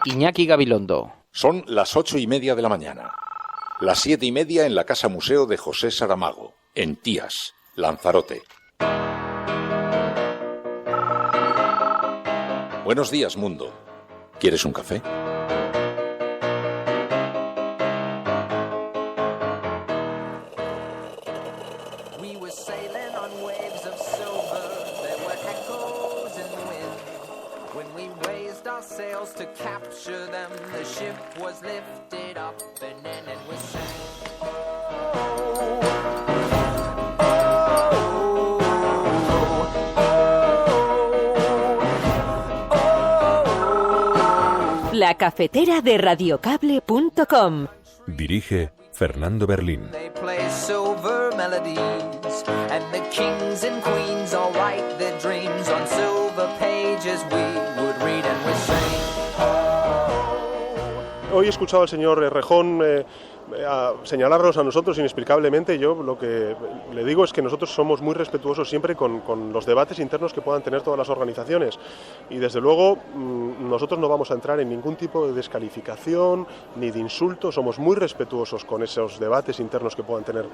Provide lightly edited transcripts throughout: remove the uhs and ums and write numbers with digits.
Iñaki Gabilondo. Son las 8:30 de la mañana. Las 7:30 en la Casa Museo de José Saramago, en Tías, Lanzarote. Buenos días, mundo. ¿Quieres un café? La cafetera de radiocable.com. Dirige Fernando Berlín. Hoy he escuchado al señor Rejón señalarnos a nosotros inexplicablemente. Yo lo que le digo es que nosotros somos muy respetuosos siempre con los debates internos que puedan tener todas las organizaciones, y desde luego nosotros no vamos a entrar en ningún tipo de descalificación ni de insulto. Somos muy respetuosos con esos debates internos que puedan tener,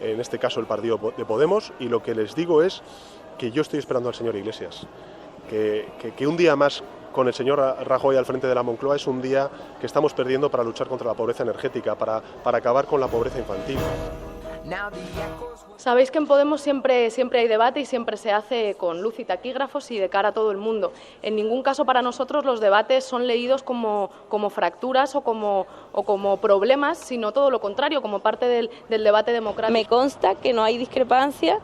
en este caso, el partido de Podemos, y lo que les digo es que yo estoy esperando al señor Iglesias, que un día más con el señor Rajoy al frente de la Moncloa es un día que estamos perdiendo para luchar contra la pobreza energética, para acabar con la pobreza infantil. Sabéis que en Podemos siempre hay debate y siempre se hace con luz y taquígrafos y de cara a todo el mundo. En ningún caso para nosotros los debates son leídos como fracturas o como problemas, sino todo lo contrario, como parte del debate democrático. Me consta que no hay discrepancia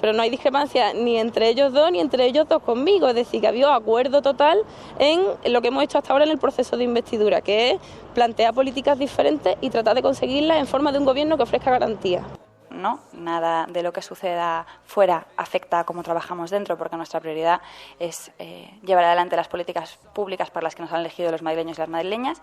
pero no hay discrepancia ni entre ellos dos ni entre ellos dos conmigo. Es decir, que ha habido acuerdo total en lo que hemos hecho hasta ahora en el proceso de investidura, que es plantear políticas diferentes y tratar de conseguirlas en forma de un gobierno que ofrezca garantías. No, nada de lo que suceda fuera afecta a cómo trabajamos dentro, porque nuestra prioridad es llevar adelante las políticas públicas para las que nos han elegido los madrileños y las madrileñas.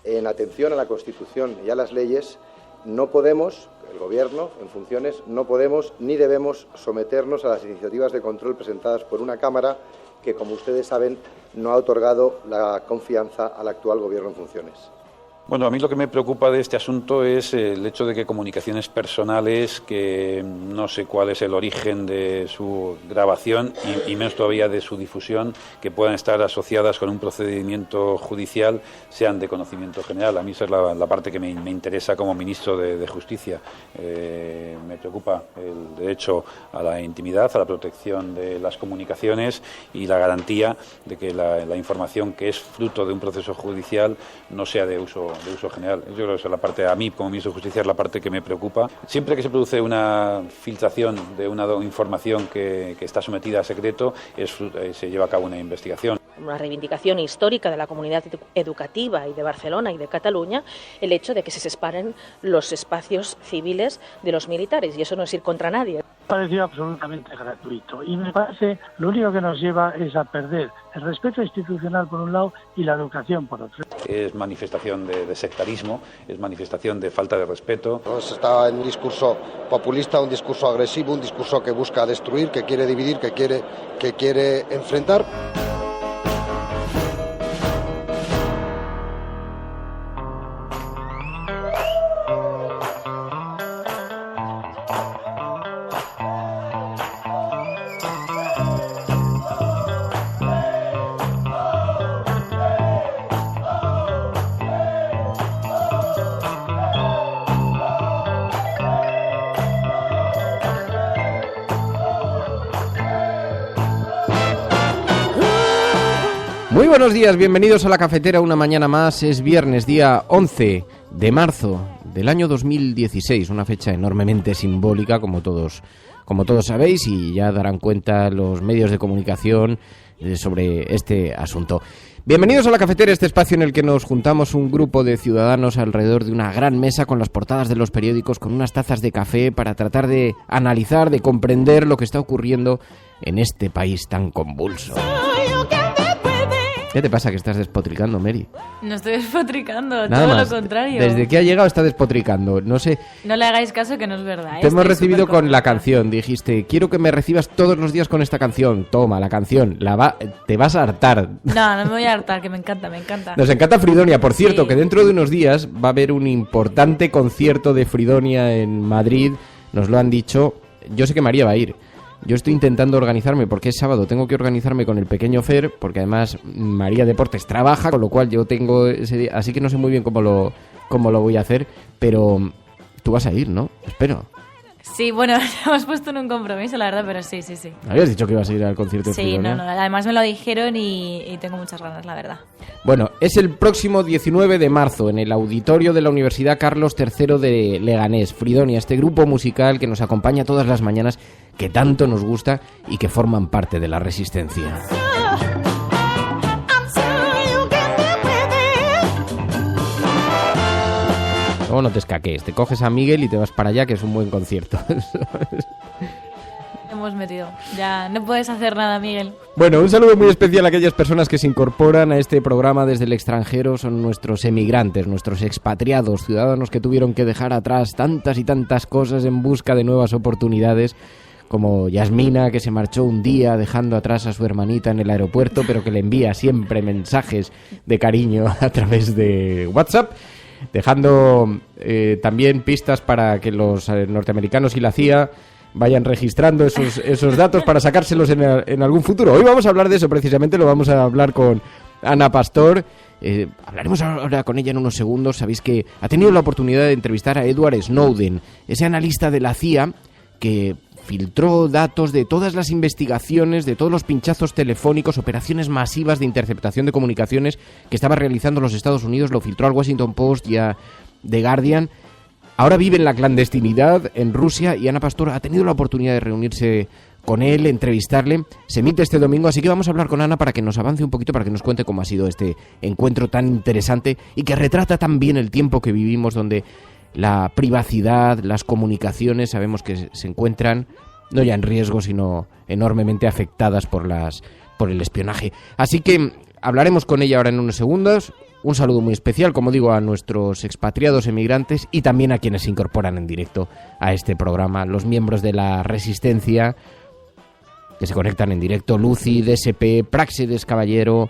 En atención a la Constitución y a las leyes, no podemos, el Gobierno en funciones, no podemos ni debemos someternos a las iniciativas de control presentadas por una Cámara que, como ustedes saben, no ha otorgado la confianza al actual Gobierno en funciones. Bueno, a mí lo que me preocupa de este asunto es el hecho de que comunicaciones personales, que no sé cuál es el origen de su grabación y menos todavía de su difusión, que puedan estar asociadas con un procedimiento judicial, sean de conocimiento general. A mí esa es la parte que me interesa como ministro de Justicia. Me preocupa el derecho a la intimidad, a la protección de las comunicaciones y la garantía de que la información que es fruto de un proceso judicial no sea de uso general. Yo creo que esa es la parte, a mí como ministro de Justicia, es la parte que me preocupa. Siempre que se produce una filtración de una información que está sometida a secreto, se lleva a cabo una investigación. Una reivindicación histórica de la comunidad educativa y de Barcelona y de Cataluña, el hecho de que se separen los espacios civiles de los militares, y eso no es ir contra nadie. Pareció absolutamente gratuito y me parece lo único que nos lleva es a perder el respeto institucional por un lado y la educación por otro. Es manifestación de sectarismo, es manifestación de falta de respeto. Se está en un discurso populista, un discurso agresivo, un discurso que busca destruir, que quiere dividir, que quiere enfrentar. Muy buenos días, bienvenidos a La Cafetera una mañana más. Es viernes, día 11 de marzo del año 2016, una fecha enormemente simbólica, como todos sabéis, y ya darán cuenta los medios de comunicación sobre este asunto. Bienvenidos a La Cafetera, este espacio en el que nos juntamos un grupo de ciudadanos alrededor de una gran mesa con las portadas de los periódicos, con unas tazas de café, para tratar de analizar, de comprender lo que está ocurriendo en este país tan convulso. ¿Qué te pasa que estás despotricando, Mary? No estoy despotricando, Nada todo más. lo contrario. Desde que ha llegado está despotricando, no sé. No le hagáis caso que no es verdad. Te hemos recibido con la canción, dijiste, quiero que me recibas todos los días con esta canción. Toma, la canción, te vas a hartar. No me voy a hartar, que me encanta, me encanta. Nos encanta Fridonia, por cierto, Sí. que dentro de unos días va a haber un importante concierto de Fridonia en Madrid, nos lo han dicho, yo sé que María va a ir. Yo estoy intentando organizarme porque es sábado, tengo que organizarme con el pequeño Fer, porque además María Deportes trabaja, con lo cual yo tengo ese día, así que no sé muy bien cómo lo voy a hacer, pero tú vas a ir, ¿no? Espero. Sí, bueno, hemos puesto en un compromiso, la verdad, pero sí. Habías dicho que ibas a ir al concierto de Sí, Fridonia. no, además me lo dijeron y tengo muchas ganas, la verdad. Bueno, es el próximo 19 de marzo en el auditorio de la Universidad Carlos III de Leganés. Fridonia, este grupo musical que nos acompaña todas las mañanas, que tanto nos gusta y que forman parte de la Resistencia. Luego no te escaquees, te coges a Miguel y te vas para allá, que es un buen concierto. Hemos metido. Ya, no puedes hacer nada, Miguel. Bueno, un saludo muy especial a aquellas personas que se incorporan a este programa desde el extranjero. Son nuestros emigrantes, nuestros expatriados, ciudadanos que tuvieron que dejar atrás tantas y tantas cosas en busca de nuevas oportunidades, como Yasmina, que se marchó un día dejando atrás a su hermanita en el aeropuerto, pero que le envía siempre mensajes de cariño a través de WhatsApp, dejando también pistas para que los norteamericanos y la CIA vayan registrando esos datos para sacárselos en algún futuro. Hoy vamos a hablar de eso precisamente, lo vamos a hablar con Ana Pastor. Hablaremos ahora con ella en unos segundos. Sabéis que ha tenido la oportunidad de entrevistar a Edward Snowden, ese analista de la CIA que filtró datos de todas las investigaciones, de todos los pinchazos telefónicos, operaciones masivas de interceptación de comunicaciones que estaba realizando los Estados Unidos. Lo filtró al Washington Post y a The Guardian. Ahora vive en la clandestinidad en Rusia y Ana Pastor ha tenido la oportunidad de reunirse con él, entrevistarle. Se emite este domingo, así que vamos a hablar con Ana para que nos avance un poquito, para que nos cuente cómo ha sido este encuentro tan interesante y que retrata tan bien el tiempo que vivimos, donde la privacidad, las comunicaciones, sabemos que se encuentran no ya en riesgo, sino enormemente afectadas por el espionaje. Así que hablaremos con ella ahora en unos segundos. Un saludo muy especial, como digo, a nuestros expatriados emigrantes y también a quienes se incorporan en directo a este programa, los miembros de la Resistencia que se conectan en directo, Lucy, DSP, Praxedes Caballero,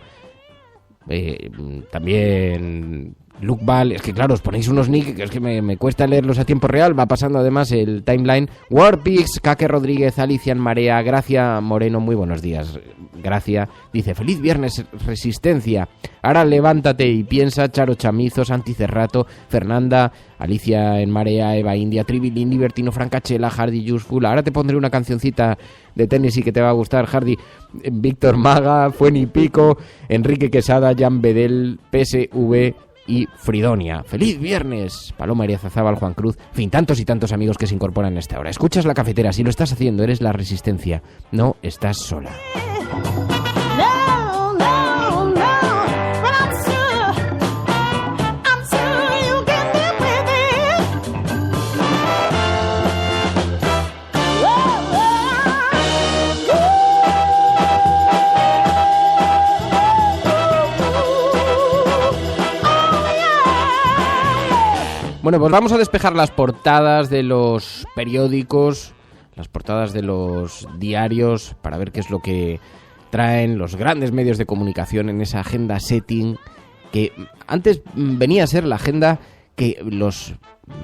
también Luke Val. Es que claro, os ponéis unos nick que es que me cuesta leerlos a tiempo real. Va pasando además el timeline. Warpix, Kake Rodríguez, Alicia Marea, Gracia Moreno, muy buenos días. Gracia dice, feliz viernes Resistencia. Ahora levántate y piensa, Charo Chamizo, Santi Cerrato, Fernanda, Alicia en Marea, Eva India, Tribilín, Libertino, Francachela, Hardy Useful. Ahora te pondré una cancioncita de Tennessee que te va a gustar, Hardy. Víctor Maga, Fueni Pico, Enrique Quesada, Jan Bedel, PSV y Fridonia. ¡Feliz viernes! Paloma Ariazazábal, Juan Cruz, en fin, tantos y tantos amigos que se incorporan a esta hora. Escuchas La Cafetera, si lo estás haciendo, eres la Resistencia, no estás sola. Bueno, pues vamos a despejar las portadas de los periódicos, las portadas de los diarios, para ver qué es lo que traen los grandes medios de comunicación en esa agenda setting, que antes venía a ser la agenda que los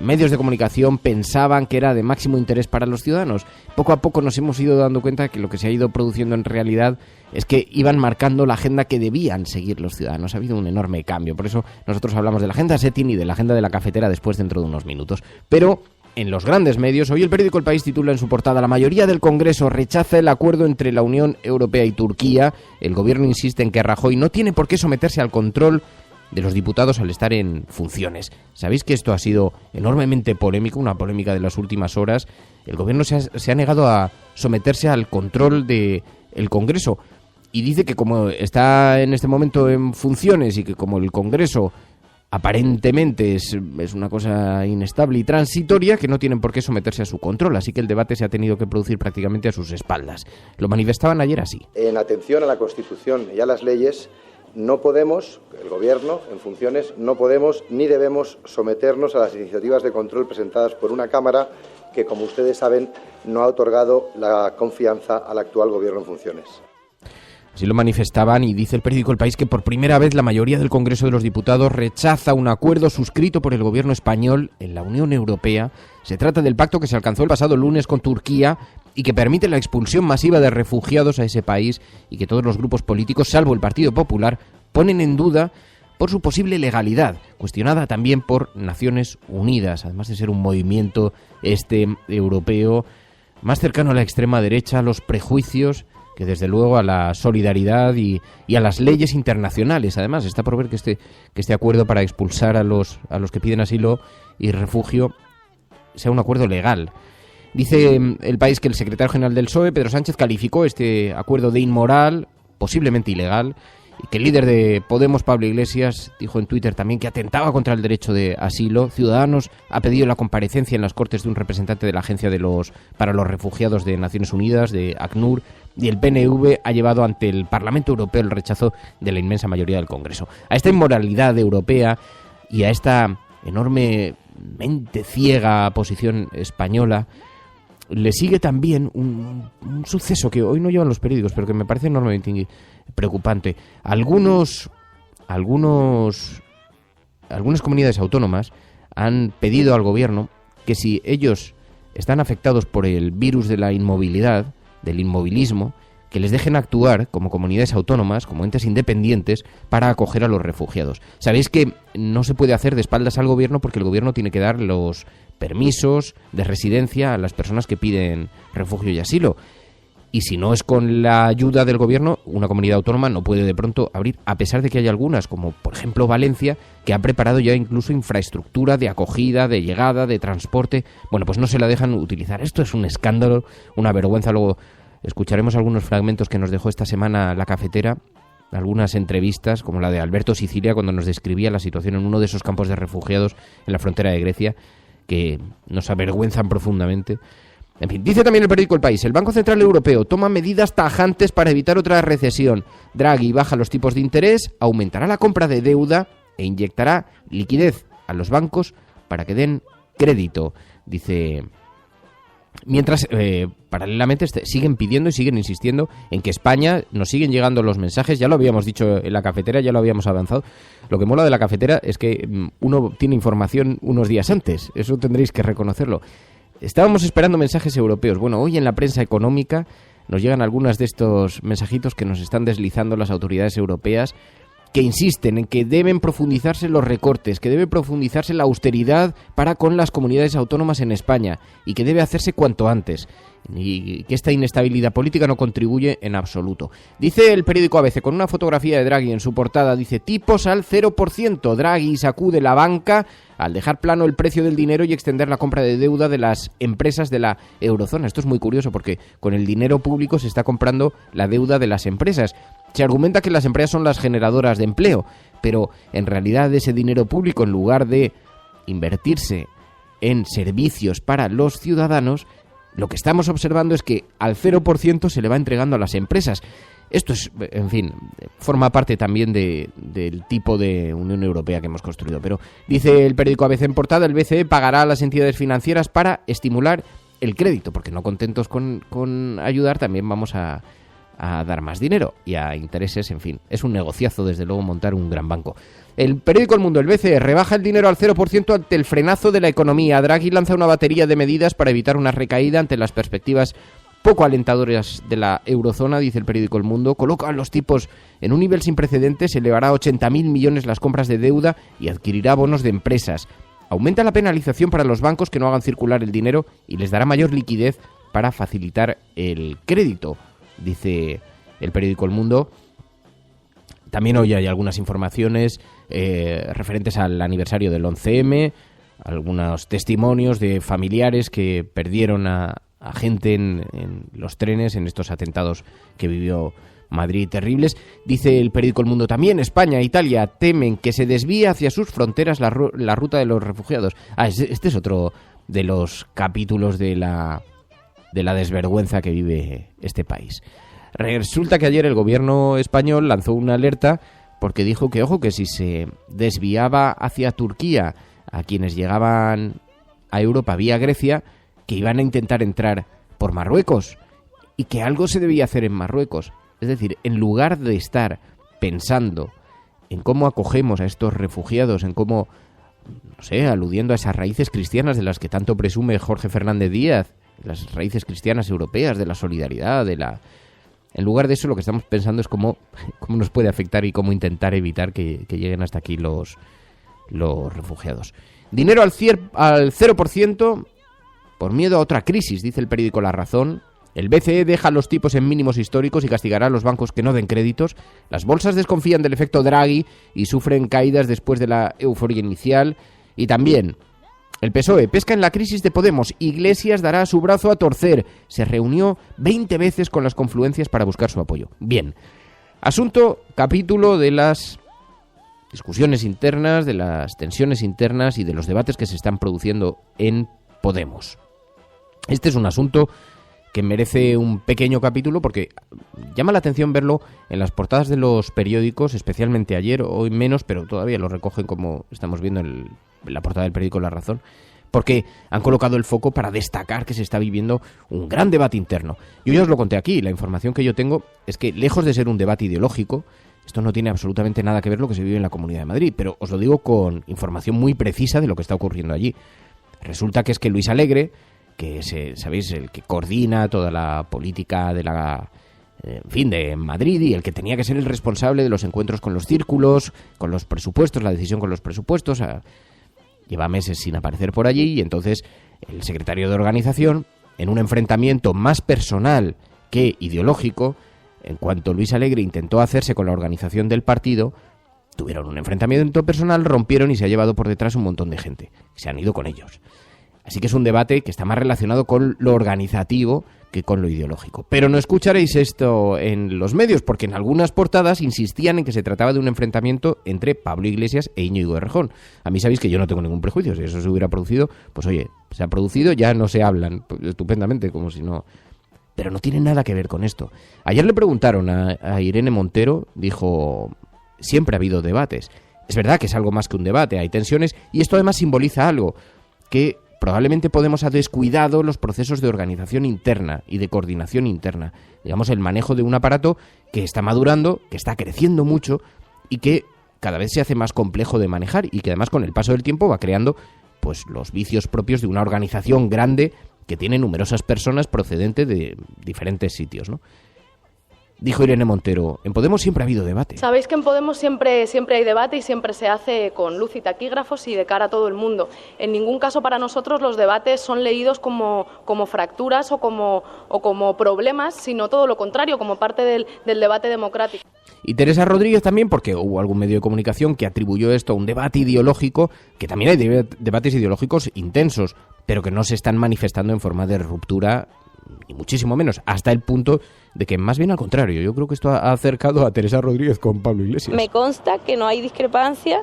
medios de comunicación pensaban que era de máximo interés para los ciudadanos. Poco a poco nos hemos ido dando cuenta que lo que se ha ido produciendo en realidad es que iban marcando la agenda que debían seguir los ciudadanos. Ha habido un enorme cambio. Por eso nosotros hablamos de la agenda setting y de la agenda de la cafetera después, dentro de unos minutos. Pero en los grandes medios, hoy el periódico El País titula en su portada: la mayoría del Congreso rechaza el acuerdo entre la Unión Europea y Turquía. El gobierno insiste en que Rajoy no tiene por qué someterse al control de los diputados al estar en funciones. Sabéis que esto ha sido enormemente polémico, una polémica de las últimas horas. El gobierno se ha negado a someterse al control del Congreso y dice que como está en este momento en funciones y que como el Congreso aparentemente es una cosa inestable y transitoria, que no tienen por qué someterse a su control, así que el debate se ha tenido que producir prácticamente a sus espaldas. Lo manifestaban ayer así. En atención a la Constitución y a las leyes, No podemos, el Gobierno, en funciones, no podemos ni debemos someternos a las iniciativas de control presentadas por una Cámara que, como ustedes saben, no ha otorgado la confianza al actual Gobierno en funciones. Así lo manifestaban, y dice el periódico El País que por primera vez la mayoría del Congreso de los Diputados rechaza un acuerdo suscrito por el gobierno español en la Unión Europea. Se trata del pacto que se alcanzó el pasado lunes con Turquía y que permite la expulsión masiva de refugiados a ese país, y que todos los grupos políticos, salvo el Partido Popular, ponen en duda por su posible legalidad, cuestionada también por Naciones Unidas, además de ser un movimiento europeo más cercano a la extrema derecha, a los prejuicios, que desde luego a la solidaridad y a las leyes internacionales. Además, está por ver que este acuerdo para expulsar a los que piden asilo y refugio sea un acuerdo legal. Dice El País que el secretario general del PSOE, Pedro Sánchez, calificó este acuerdo de inmoral, posiblemente ilegal, y que el líder de Podemos, Pablo Iglesias, dijo en Twitter también que atentaba contra el derecho de asilo. Ciudadanos ha pedido la comparecencia en las Cortes de un representante de la Agencia para los Refugiados de Naciones Unidas, de ACNUR, y el PNV ha llevado ante el Parlamento Europeo el rechazo de la inmensa mayoría del Congreso. A esta inmoralidad europea y a esta enormemente ciega posición española le sigue también un suceso que hoy no llevan los periódicos, pero que me parece enormemente preocupante. Algunas comunidades autónomas han pedido al gobierno que, si ellos están afectados por el virus de la inmovilidad, del inmovilismo, que les dejen actuar como comunidades autónomas, como entes independientes, para acoger a los refugiados. Sabéis que no se puede hacer de espaldas al gobierno, porque el gobierno tiene que dar los permisos de residencia a las personas que piden refugio y asilo. Y si no es con la ayuda del gobierno, una comunidad autónoma no puede de pronto abrir, a pesar de que hay algunas, como por ejemplo Valencia, que ha preparado ya incluso infraestructura de acogida, de llegada, de transporte. Bueno, pues no se la dejan utilizar. Esto es un escándalo, una vergüenza. Luego escucharemos algunos fragmentos que nos dejó esta semana La Cafetera, algunas entrevistas, como la de Alberto Sicilia, cuando nos describía la situación en uno de esos campos de refugiados en la frontera de Grecia, que nos avergüenzan profundamente. En fin, dice también el periódico El País: el Banco Central Europeo toma medidas tajantes para evitar otra recesión. Draghi baja los tipos de interés, aumentará la compra de deuda e inyectará liquidez a los bancos para que den crédito. Dice, mientras paralelamente siguen pidiendo y siguen insistiendo en que España, nos siguen llegando los mensajes, ya lo habíamos dicho en La Cafetera, ya lo habíamos avanzado. Lo que mola de La Cafetera es que uno tiene información unos días antes, eso tendréis que reconocerlo. Estábamos esperando mensajes europeos. Bueno, hoy en la prensa económica nos llegan algunos de estos mensajitos que nos están deslizando las autoridades europeas, que insisten en que deben profundizarse los recortes, que debe profundizarse la austeridad para con las comunidades autónomas en España, y que debe hacerse cuanto antes, y que esta inestabilidad política no contribuye en absoluto. Dice el periódico ABC, con una fotografía de Draghi en su portada, dice: tipos al 0%, Draghi sacude la banca al dejar plano el precio del dinero y extender la compra de deuda de las empresas de la eurozona. Esto es muy curioso, porque con el dinero público se está comprando la deuda de las empresas. Se argumenta que las empresas son las generadoras de empleo, pero en realidad ese dinero público, en lugar de invertirse en servicios para los ciudadanos, lo que estamos observando es que al 0% se le va entregando a las empresas. Esto es, en fin, forma parte también del tipo de Unión Europea que hemos construido. Pero dice el periódico ABC en portada: el BCE pagará a las entidades financieras para estimular el crédito, porque no contentos con ayudar, también vamos a dar más dinero y a intereses. En fin, es un negociazo, desde luego, montar un gran banco. El periódico El Mundo: el BCE rebaja el dinero al 0% ante el frenazo de la economía. Draghi lanza una batería de medidas para evitar una recaída ante las perspectivas poco alentadoras de la eurozona. Dice el periódico El Mundo: coloca los tipos en un nivel sin precedentes, elevará a 80.000 millones las compras de deuda y adquirirá bonos de empresas. Aumenta la penalización para los bancos que no hagan circular el dinero y les dará mayor liquidez para facilitar el crédito, dice el periódico El Mundo. También hoy hay algunas informaciones referentes al aniversario del 11M, algunos testimonios de familiares que perdieron a gente en los trenes en estos atentados que vivió Madrid, terribles. Dice el periódico El Mundo también: España e Italia temen que se desvíe hacia sus fronteras la ruta de los refugiados. Este es otro de los capítulos de la desvergüenza que vive este país. Resulta que ayer el gobierno español lanzó una alerta porque dijo que, ojo, que si se desviaba hacia Turquía a quienes llegaban a Europa vía Grecia, que iban a intentar entrar por Marruecos y que algo se debía hacer en Marruecos. Es decir, en lugar de estar pensando en cómo acogemos a estos refugiados, en cómo, no sé, aludiendo a esas raíces cristianas de las que tanto presume Jorge Fernández Díaz, las raíces cristianas europeas, de la solidaridad, En lugar de eso, lo que estamos pensando es cómo nos puede afectar y cómo intentar evitar que lleguen hasta aquí los refugiados. Dinero al 0% por miedo a otra crisis, dice el periódico La Razón. El BCE deja los tipos en mínimos históricos y castigará a los bancos que no den créditos. Las bolsas desconfían del efecto Draghi y sufren caídas después de la euforia inicial. Y también el PSOE pesca en la crisis de Podemos. Iglesias dará su brazo a torcer. Se reunió 20 veces con las confluencias para buscar su apoyo. Bien, capítulo de las discusiones internas, de las tensiones internas y de los debates que se están produciendo en Podemos. Este es un asunto que merece un pequeño capítulo porque llama la atención verlo en las portadas de los periódicos, especialmente ayer, hoy menos, pero todavía lo recogen como estamos viendo en la portada del periódico La Razón, porque han colocado el foco para destacar que se está viviendo un gran debate interno. Yo ya os lo conté aquí, la información que yo tengo es que, lejos de ser un debate ideológico, esto no tiene absolutamente nada que ver lo que se vive en la Comunidad de Madrid, pero os lo digo con información muy precisa de lo que está ocurriendo allí. Resulta que es que Luis Alegre, que sabéis, el que coordina toda la política de de Madrid y el que tenía que ser el responsable de los encuentros con los círculos, con los presupuestos, la decisión con los presupuestos, lleva meses sin aparecer por allí y entonces el secretario de organización, en un enfrentamiento más personal que ideológico, en cuanto Luis Alegre intentó hacerse con la organización del partido, tuvieron un enfrentamiento personal, rompieron y se ha llevado por detrás un montón de gente. Se han ido con ellos. Así que es un debate que está más relacionado con lo organizativo que con lo ideológico. Pero no escucharéis esto en los medios, porque en algunas portadas insistían en que se trataba de un enfrentamiento entre Pablo Iglesias e Íñigo Errejón. A mí sabéis que yo no tengo ningún prejuicio. Si eso se hubiera producido, pues oye, se ha producido, ya no se hablan estupendamente, como si no... Pero no tiene nada que ver con esto. Ayer le preguntaron a Irene Montero, dijo, siempre ha habido debates. Es verdad que es algo más que un debate, hay tensiones, y esto además simboliza algo, que probablemente Podemos ha descuidado los procesos de organización interna y de coordinación interna. Digamos, el manejo de un aparato que está madurando, que está creciendo mucho y que cada vez se hace más complejo de manejar y que además con el paso del tiempo va creando pues los vicios propios de una organización grande que tiene numerosas personas procedentes de diferentes sitios, ¿no? Dijo Irene Montero, en Podemos siempre ha habido debate. Sabéis que en Podemos siempre hay debate y siempre se hace con luz y taquígrafos y de cara a todo el mundo. En ningún caso para nosotros los debates son leídos como fracturas o como problemas, sino todo lo contrario, como parte del debate democrático. Y Teresa Rodríguez también, porque hubo algún medio de comunicación que atribuyó esto a un debate ideológico, que también hay debates ideológicos intensos, pero que no se están manifestando en forma de ruptura, y muchísimo menos, hasta el punto de que más bien al contrario. Yo creo que esto ha acercado a Teresa Rodríguez con Pablo Iglesias. Me consta que no hay discrepancia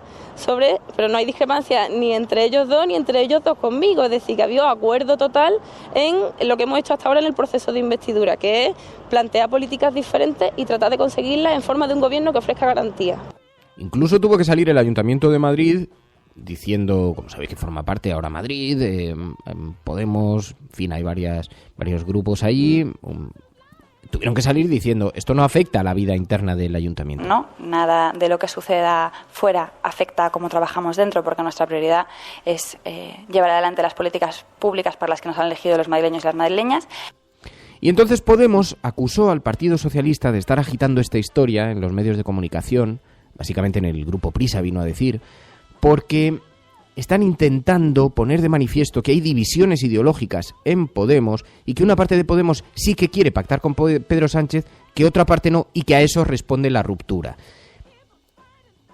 pero no hay discrepancia ni entre ellos dos ni entre ellos dos conmigo, es decir, que ha habido acuerdo total en lo que hemos hecho hasta ahora en el proceso de investidura, que es plantear políticas diferentes y tratar de conseguirlas en forma de un gobierno que ofrezca garantías. Incluso tuvo que salir el Ayuntamiento de Madrid diciendo, como sabéis que forma parte ahora Madrid, Podemos, en fin, hay varios grupos ahí, tuvieron que salir diciendo, esto no afecta a la vida interna del ayuntamiento. No, nada de lo que suceda fuera afecta a cómo trabajamos dentro, porque nuestra prioridad es llevar adelante las políticas públicas para las que nos han elegido los madrileños y las madrileñas. Y entonces Podemos acusó al Partido Socialista de estar agitando esta historia en los medios de comunicación, básicamente en el grupo Prisa vino a decir, porque están intentando poner de manifiesto que hay divisiones ideológicas en Podemos y que una parte de Podemos sí que quiere pactar con Pedro Sánchez, que otra parte no, y que a eso responde la ruptura.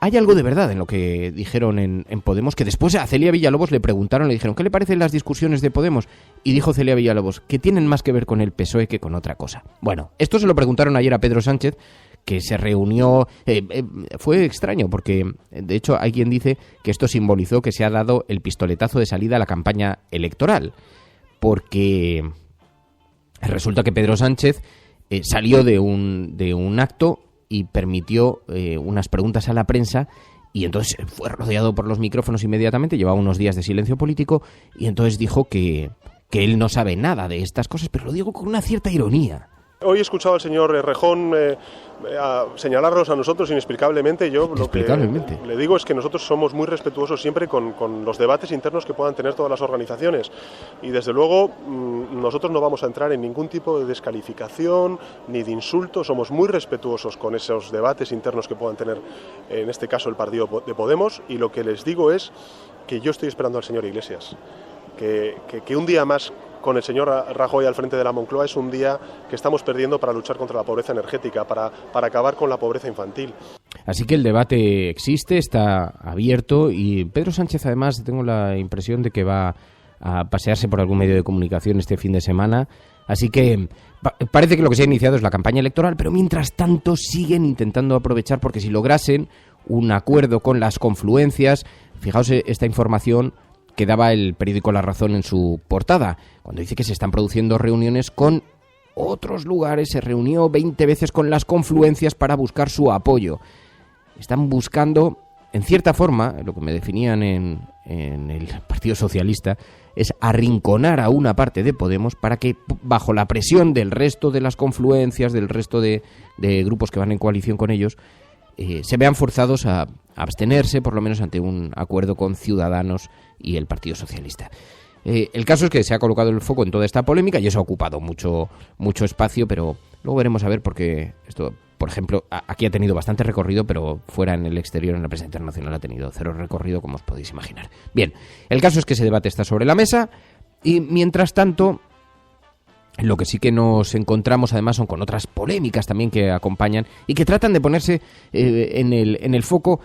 Hay algo de verdad en lo que dijeron en Podemos, que después a Celia Villalobos le preguntaron, le dijeron, ¿qué le parecen las discusiones de Podemos? Y dijo Celia Villalobos, que tienen más que ver con el PSOE que con otra cosa. Bueno, esto se lo preguntaron ayer a Pedro Sánchez, que se reunió, fue extraño porque de hecho hay quien dice que esto simbolizó que se ha dado el pistoletazo de salida a la campaña electoral, porque resulta que Pedro Sánchez salió de un acto y permitió unas preguntas a la prensa. Y entonces fue rodeado por los micrófonos inmediatamente, llevaba unos días de silencio político, y entonces dijo que él no sabe nada de estas cosas, pero lo digo con una cierta ironía. Hoy he escuchado al señor Rejón señalarnos a nosotros inexplicablemente. Yo lo que le digo es que nosotros somos muy respetuosos siempre con los debates internos que puedan tener todas las organizaciones. Y desde luego nosotros no vamos a entrar en ningún tipo de descalificación ni de insulto. Somos muy respetuosos con esos debates internos que puedan tener, en este caso, el partido de Podemos. Y lo que les digo es que yo estoy esperando al señor Iglesias. Que un día más con el señor Rajoy al frente de la Moncloa es un día que estamos perdiendo para luchar contra la pobreza energética, para acabar con la pobreza infantil. Así que el debate existe, está abierto, y Pedro Sánchez, además, tengo la impresión de que va a pasearse por algún medio de comunicación este fin de semana. Así que parece que lo que se ha iniciado es la campaña electoral, pero mientras tanto siguen intentando aprovechar, porque si lograsen un acuerdo con las confluencias, fijaos esta información que daba el periódico La Razón en su portada, cuando dice que se están produciendo reuniones con otros lugares, se reunió 20 veces con las confluencias para buscar su apoyo. Están buscando, en cierta forma, lo que me definían en el Partido Socialista, es arrinconar a una parte de Podemos para que, bajo la presión del resto de las confluencias, del resto de grupos que van en coalición con ellos, se vean forzados a abstenerse, por lo menos ante un acuerdo con Ciudadanos y el Partido Socialista. El caso es que se ha colocado el foco en toda esta polémica y eso ha ocupado mucho espacio, pero luego veremos a ver, porque esto, por ejemplo, aquí ha tenido bastante recorrido, pero fuera, en el exterior, en la prensa internacional, ha tenido cero recorrido, como os podéis imaginar. Bien, el caso es que ese debate está sobre la mesa y, mientras tanto, lo que sí que nos encontramos, además, son con otras polémicas también que acompañan y que tratan de ponerse en el foco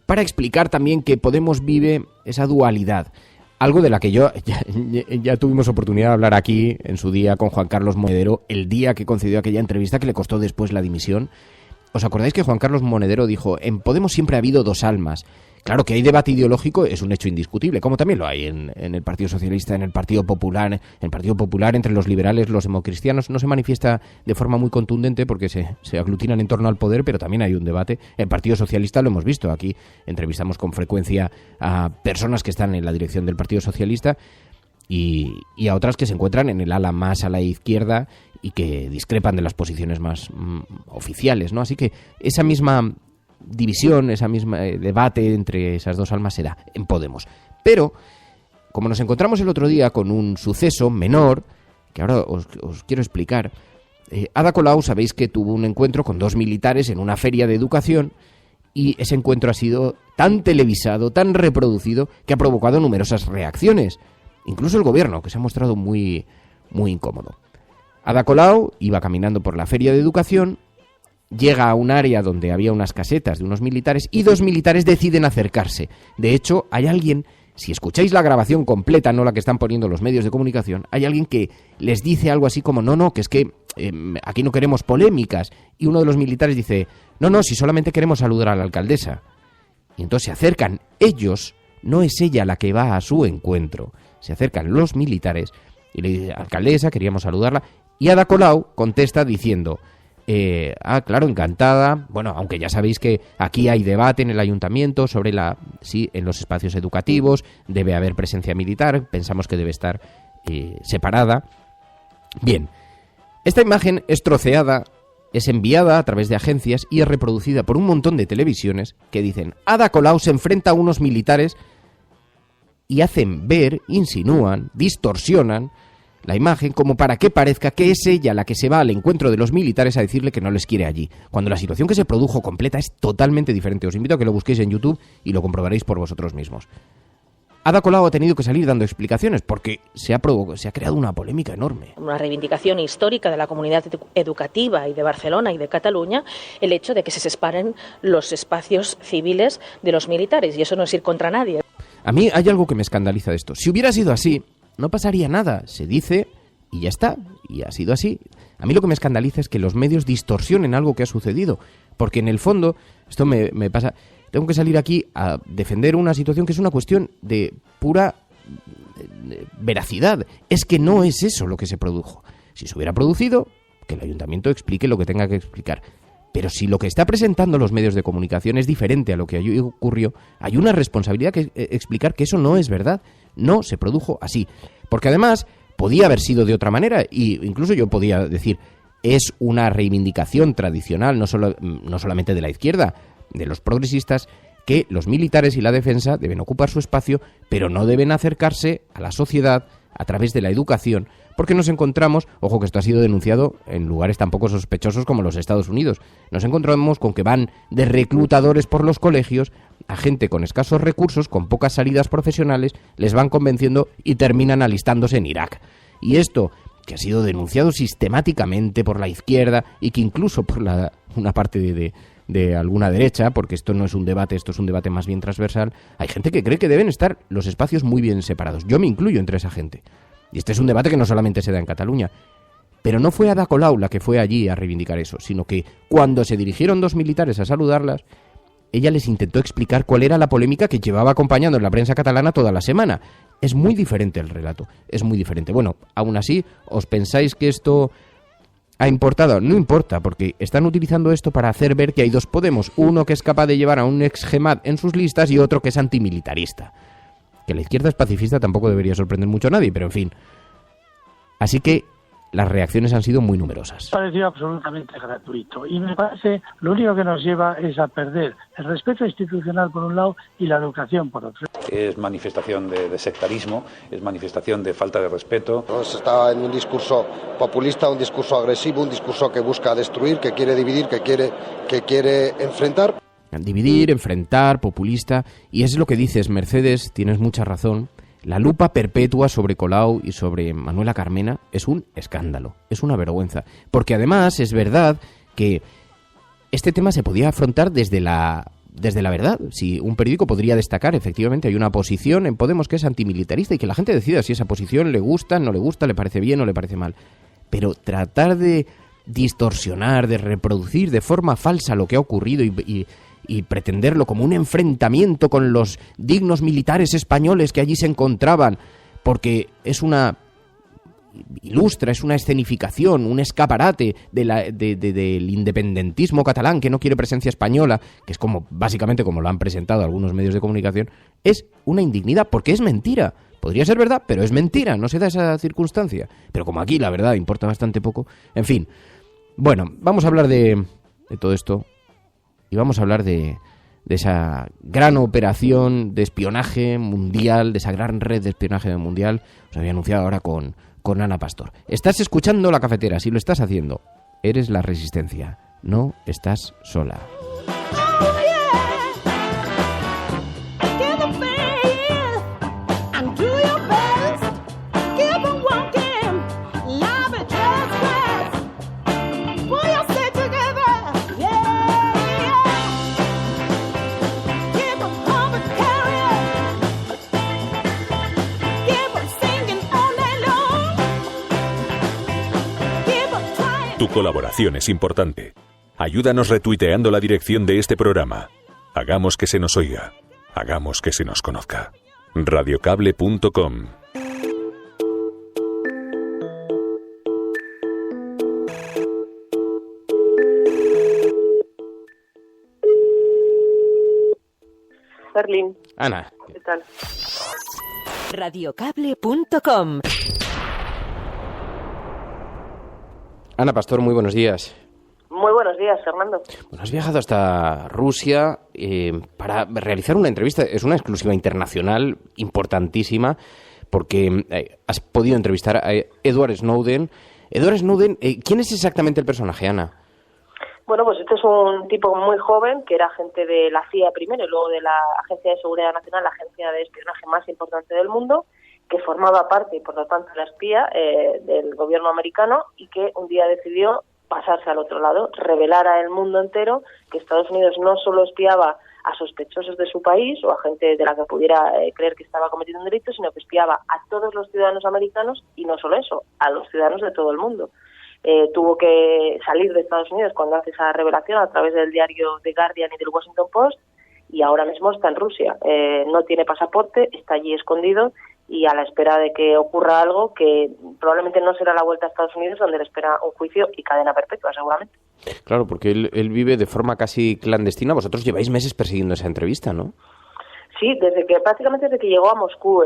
para explicar también que Podemos vive esa dualidad. Algo de la que ya tuvimos oportunidad de hablar aquí en su día con Juan Carlos Monedero, el día que concedió aquella entrevista que le costó después la dimisión. ¿Os acordáis que Juan Carlos Monedero dijo: en Podemos siempre ha habido dos almas? Claro que hay debate ideológico, es un hecho indiscutible, como también lo hay en el Partido Socialista, en el Partido Popular. En el Partido Popular, entre los liberales, los democristianos, no se manifiesta de forma muy contundente porque se aglutinan en torno al poder, pero también hay un debate. El Partido Socialista lo hemos visto aquí, entrevistamos con frecuencia a personas que están en la dirección del Partido Socialista y a otras que se encuentran en el ala más a la izquierda y que discrepan de las posiciones más oficiales, ¿no? Así que esa misma división, ese mismo debate entre esas dos almas se da en Podemos. Pero, como nos encontramos el otro día con un suceso menor, que ahora os quiero explicar, Ada Colau, sabéis que tuvo un encuentro con dos militares en una feria de educación, y ese encuentro ha sido tan televisado, tan reproducido, que ha provocado numerosas reacciones. Incluso el gobierno, que se ha mostrado muy, muy incómodo. Ada Colau iba caminando por la feria de educación, llega a un área donde había unas casetas de unos militares y dos militares deciden acercarse. De hecho, hay alguien, si escucháis la grabación completa, no la que están poniendo los medios de comunicación, hay alguien que les dice algo así como: no, que es que aquí no queremos polémicas. Y uno de los militares dice: no, si solamente queremos saludar a la alcaldesa. Y entonces se acercan ellos, no es ella la que va a su encuentro, se acercan los militares y le dicen: alcaldesa, queríamos saludarla. Y Ada Colau contesta diciendo: claro, encantada. Bueno, aunque ya sabéis que aquí hay debate en el ayuntamiento sobre en los espacios educativos debe haber presencia militar, pensamos que debe estar separada. Bien, esta imagen es troceada, es enviada a través de agencias y es reproducida por un montón de televisiones que dicen: Ada Colau se enfrenta a unos militares, y hacen ver, insinúan, distorsionan la imagen como para que parezca que es ella la que se va al encuentro de los militares a decirle que no les quiere allí, cuando la situación que se produjo completa es totalmente diferente. Os invito a que lo busquéis en YouTube y lo comprobaréis por vosotros mismos. Ada Colau ha tenido que salir dando explicaciones porque se ha creado una polémica enorme. Una reivindicación histórica de la comunidad educativa y de Barcelona y de Cataluña, el hecho de que se separen los espacios civiles de los militares, y eso no es ir contra nadie. A mí hay algo que me escandaliza de esto. Si hubiera sido así, no pasaría nada, se dice y ya está, y ha sido así. A mí lo que me escandaliza es que los medios distorsionen algo que ha sucedido, porque en el fondo, esto me pasa, tengo que salir aquí a defender una situación que es una cuestión de pura veracidad. Es que no es eso lo que se produjo. Si se hubiera producido, que el ayuntamiento explique lo que tenga que explicar. Pero si lo que está presentando los medios de comunicación es diferente a lo que allí ocurrió, hay una responsabilidad que explicar que eso no es verdad. No se produjo así. Porque además podía haber sido de otra manera, y incluso yo podía decir, es una reivindicación tradicional, no solamente de la izquierda, de los progresistas, que los militares y la defensa deben ocupar su espacio, pero no deben acercarse a la sociedad a través de la educación, porque nos encontramos, ojo que esto ha sido denunciado en lugares tan poco sospechosos como los Estados Unidos, nos encontramos con que van de reclutadores por los colegios a gente con escasos recursos, con pocas salidas profesionales, les van convenciendo y terminan alistándose en Irak. Y esto, que ha sido denunciado sistemáticamente por la izquierda y que incluso por una parte de alguna derecha, porque esto no es un debate, esto es un debate más bien transversal, hay gente que cree que deben estar los espacios muy bien separados. Yo me incluyo entre esa gente. Y este es un debate que no solamente se da en Cataluña. Pero no fue Ada Colau la que fue allí a reivindicar eso, sino que cuando se dirigieron 2 militares a saludarlas, ella les intentó explicar cuál era la polémica que llevaba acompañando en la prensa catalana toda la semana. Es muy diferente el relato, es muy diferente. Bueno, aún así, ¿os pensáis que esto ha importado? No importa, porque están utilizando esto para hacer ver que hay 2 Podemos, uno que es capaz de llevar a un ex-Gemad en sus listas y otro que es antimilitarista. Que la izquierda es pacifista tampoco debería sorprender mucho a nadie, pero en fin. Así que las reacciones han sido muy numerosas. Me pareció absolutamente gratuito y me parece lo único que nos lleva es a perder el respeto institucional por un lado y la educación por otro. Es manifestación de sectarismo, es manifestación de falta de respeto. Se está en un discurso populista, un discurso agresivo, un discurso que busca destruir, que quiere dividir, que quiere enfrentar. Dividir, enfrentar, populista, y es lo que dices, Mercedes, tienes mucha razón. La lupa perpetua sobre Colau y sobre Manuela Carmena es un escándalo, es una vergüenza. Porque además es verdad que este tema se podía afrontar desde la verdad. Si un periódico podría destacar, efectivamente, hay una posición en Podemos que es antimilitarista y que la gente decida si esa posición le gusta, no le gusta, le parece bien o le parece mal. Pero tratar de distorsionar, de reproducir de forma falsa lo que ha ocurrido y pretenderlo como un enfrentamiento con los dignos militares españoles que allí se encontraban, porque es una escenificación, un escaparate del independentismo catalán que no quiere presencia española, que es básicamente como lo han presentado algunos medios de comunicación, es una indignidad, porque es mentira. Podría ser verdad, pero es mentira, no se da esa circunstancia. Pero como aquí la verdad importa bastante poco. En fin, bueno, vamos a hablar de todo esto. Y vamos a hablar de esa gran operación de espionaje mundial, de esa gran red de espionaje mundial. Os había anunciado ahora con Ana Pastor. Estás escuchando La Cafetera, si lo estás haciendo, eres la resistencia, no estás sola. Tu colaboración es importante. Ayúdanos retuiteando la dirección de este programa. Hagamos que se nos oiga. Hagamos que se nos conozca. Radiocable.com. Berlín. Ana. ¿Qué tal? Radiocable.com. Ana Pastor, muy buenos días. Muy buenos días, Fernando. Bueno, has viajado hasta Rusia para realizar una entrevista. Es una exclusiva internacional importantísima porque has podido entrevistar a Edward Snowden. Edward Snowden, ¿quién es exactamente el personaje, Ana? Bueno, pues este es un tipo muy joven que era agente de la CIA primero y luego de la Agencia de Seguridad Nacional, la agencia de espionaje más importante del mundo, que formaba parte y por lo tanto la espía del gobierno americano y que un día decidió pasarse al otro lado, revelar al mundo entero que Estados Unidos no solo espiaba a sospechosos de su país o a gente de la que pudiera creer que estaba cometiendo un delito, sino que espiaba a todos los ciudadanos americanos y no solo eso, a los ciudadanos de todo el mundo. Tuvo que salir de Estados Unidos cuando hace esa revelación a través del diario The Guardian y del Washington Post y ahora mismo está en Rusia. No tiene pasaporte, está allí escondido y a la espera de que ocurra algo que probablemente no será la vuelta a Estados Unidos, donde le espera un juicio y cadena perpetua, seguramente. Claro, porque él vive de forma casi clandestina. Vosotros lleváis meses persiguiendo esa entrevista, ¿no? Sí, prácticamente desde que llegó a Moscú.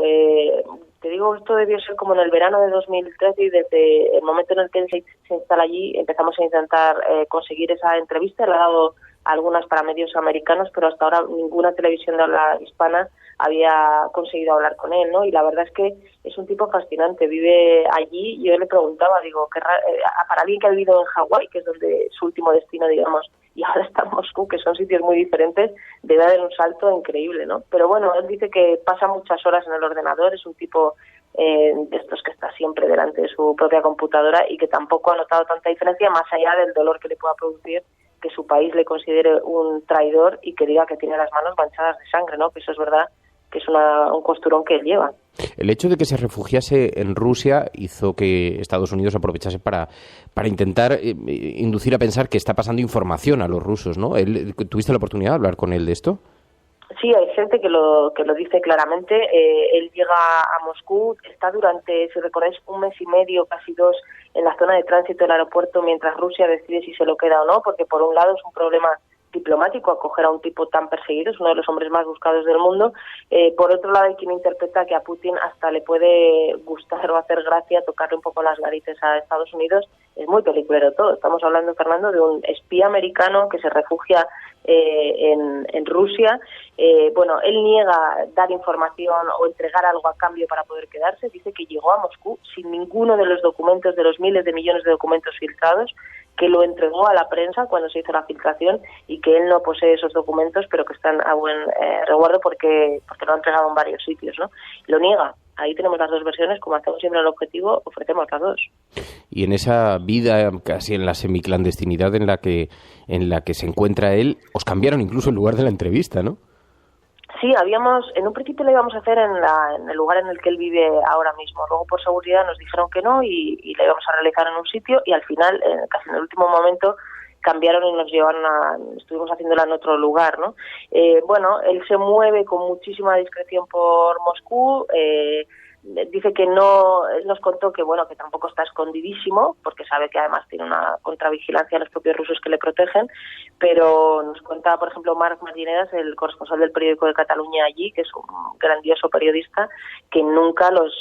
Te digo, esto debió ser como en el verano de 2013 y desde el momento en el que él se instala allí empezamos a intentar conseguir esa entrevista. Le ha dado algunas para medios americanos, pero hasta ahora ninguna televisión de habla hispana había conseguido hablar con él, ¿no? Y la verdad es que es un tipo fascinante, vive allí. Yo le preguntaba, digo, para alguien que ha vivido en Hawái, que es donde su último destino, digamos, y ahora está en Moscú, que son sitios muy diferentes, debe haber un salto increíble, ¿no? Pero bueno, él dice que pasa muchas horas en el ordenador, es un tipo de estos que está siempre delante de su propia computadora y que tampoco ha notado tanta diferencia, más allá del dolor que le pueda producir que su país le considere un traidor y que diga que tiene las manos manchadas de sangre, ¿no? Que eso es verdad, que es un costurón que él lleva. El hecho de que se refugiase en Rusia hizo que Estados Unidos aprovechase para intentar inducir a pensar que está pasando información a los rusos, ¿no? ¿Tuviste la oportunidad de hablar con él de esto? Sí, hay gente que lo dice claramente. Él llega a Moscú, está durante, si recordáis, 1 mes y medio, casi 2, en la zona de tránsito del aeropuerto mientras Rusia decide si se lo queda o no, porque por un lado es un problema diplomático acoger a un tipo tan perseguido, es uno de los hombres más buscados del mundo. Por otro lado hay quien interpreta que a Putin hasta le puede gustar o hacer gracia tocarle un poco las narices a Estados Unidos. Es muy peliculero todo. Estamos hablando, Fernando, de un espía americano que se refugia en Rusia. Bueno, él niega dar información o entregar algo a cambio para poder quedarse. Dice que llegó a Moscú sin ninguno de los documentos, de los miles de millones de documentos filtrados, que lo entregó a la prensa cuando se hizo la filtración y que él no posee esos documentos, pero que están a buen resguardo porque lo ha entregado en varios sitios, ¿no? Lo niega. Ahí tenemos las dos versiones, como hacemos siempre el objetivo, ofrecemos las dos. Y en esa vida casi en la semiclandestinidad en la que se encuentra él, os cambiaron incluso el lugar de la entrevista, ¿no? Sí, en un principio la íbamos a hacer en el lugar en el que él vive ahora mismo. Luego, por seguridad, nos dijeron que no y la íbamos a realizar en un sitio y al final, casi en el último momento, cambiaron y nos llevaron estuvimos haciéndola en otro lugar, ¿no? Bueno, él se mueve con muchísima discreción por Moscú. Dice que no, él nos contó que bueno, que tampoco está escondidísimo, porque sabe que además tiene una contravigilancia de los propios rusos que le protegen, pero nos cuenta, por ejemplo, Marc Marginedas, el corresponsal del periódico de Cataluña allí, que es un grandioso periodista, que nunca los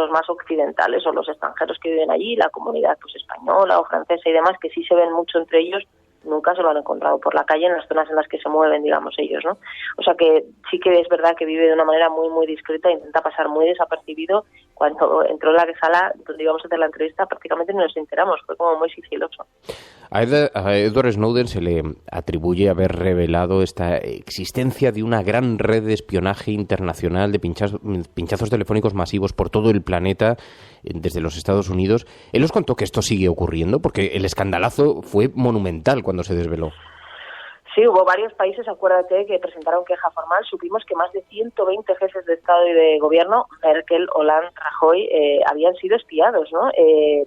más occidentales o los extranjeros que viven allí, la comunidad pues española o francesa y demás, que sí se ven mucho entre ellos, nunca se lo han encontrado por la calle en las zonas en las que se mueven, digamos, ellos, ¿no? O sea que sí que es verdad que vive de una manera muy, muy discreta, intenta pasar muy desapercibido. Cuando entró en la sala donde íbamos a hacer la entrevista, prácticamente no nos enteramos, fue como muy sigiloso. A Edward Snowden se le atribuye haber revelado esta existencia de una gran red de espionaje internacional, de pinchazos telefónicos masivos por todo el planeta, desde los Estados Unidos. Él os contó que esto sigue ocurriendo, porque el escandalazo fue monumental cuando se desveló. Sí, hubo varios países, acuérdate, que presentaron queja formal. Supimos que más de 120 jefes de Estado y de Gobierno, Merkel, Hollande, Rajoy, habían sido espiados, ¿no?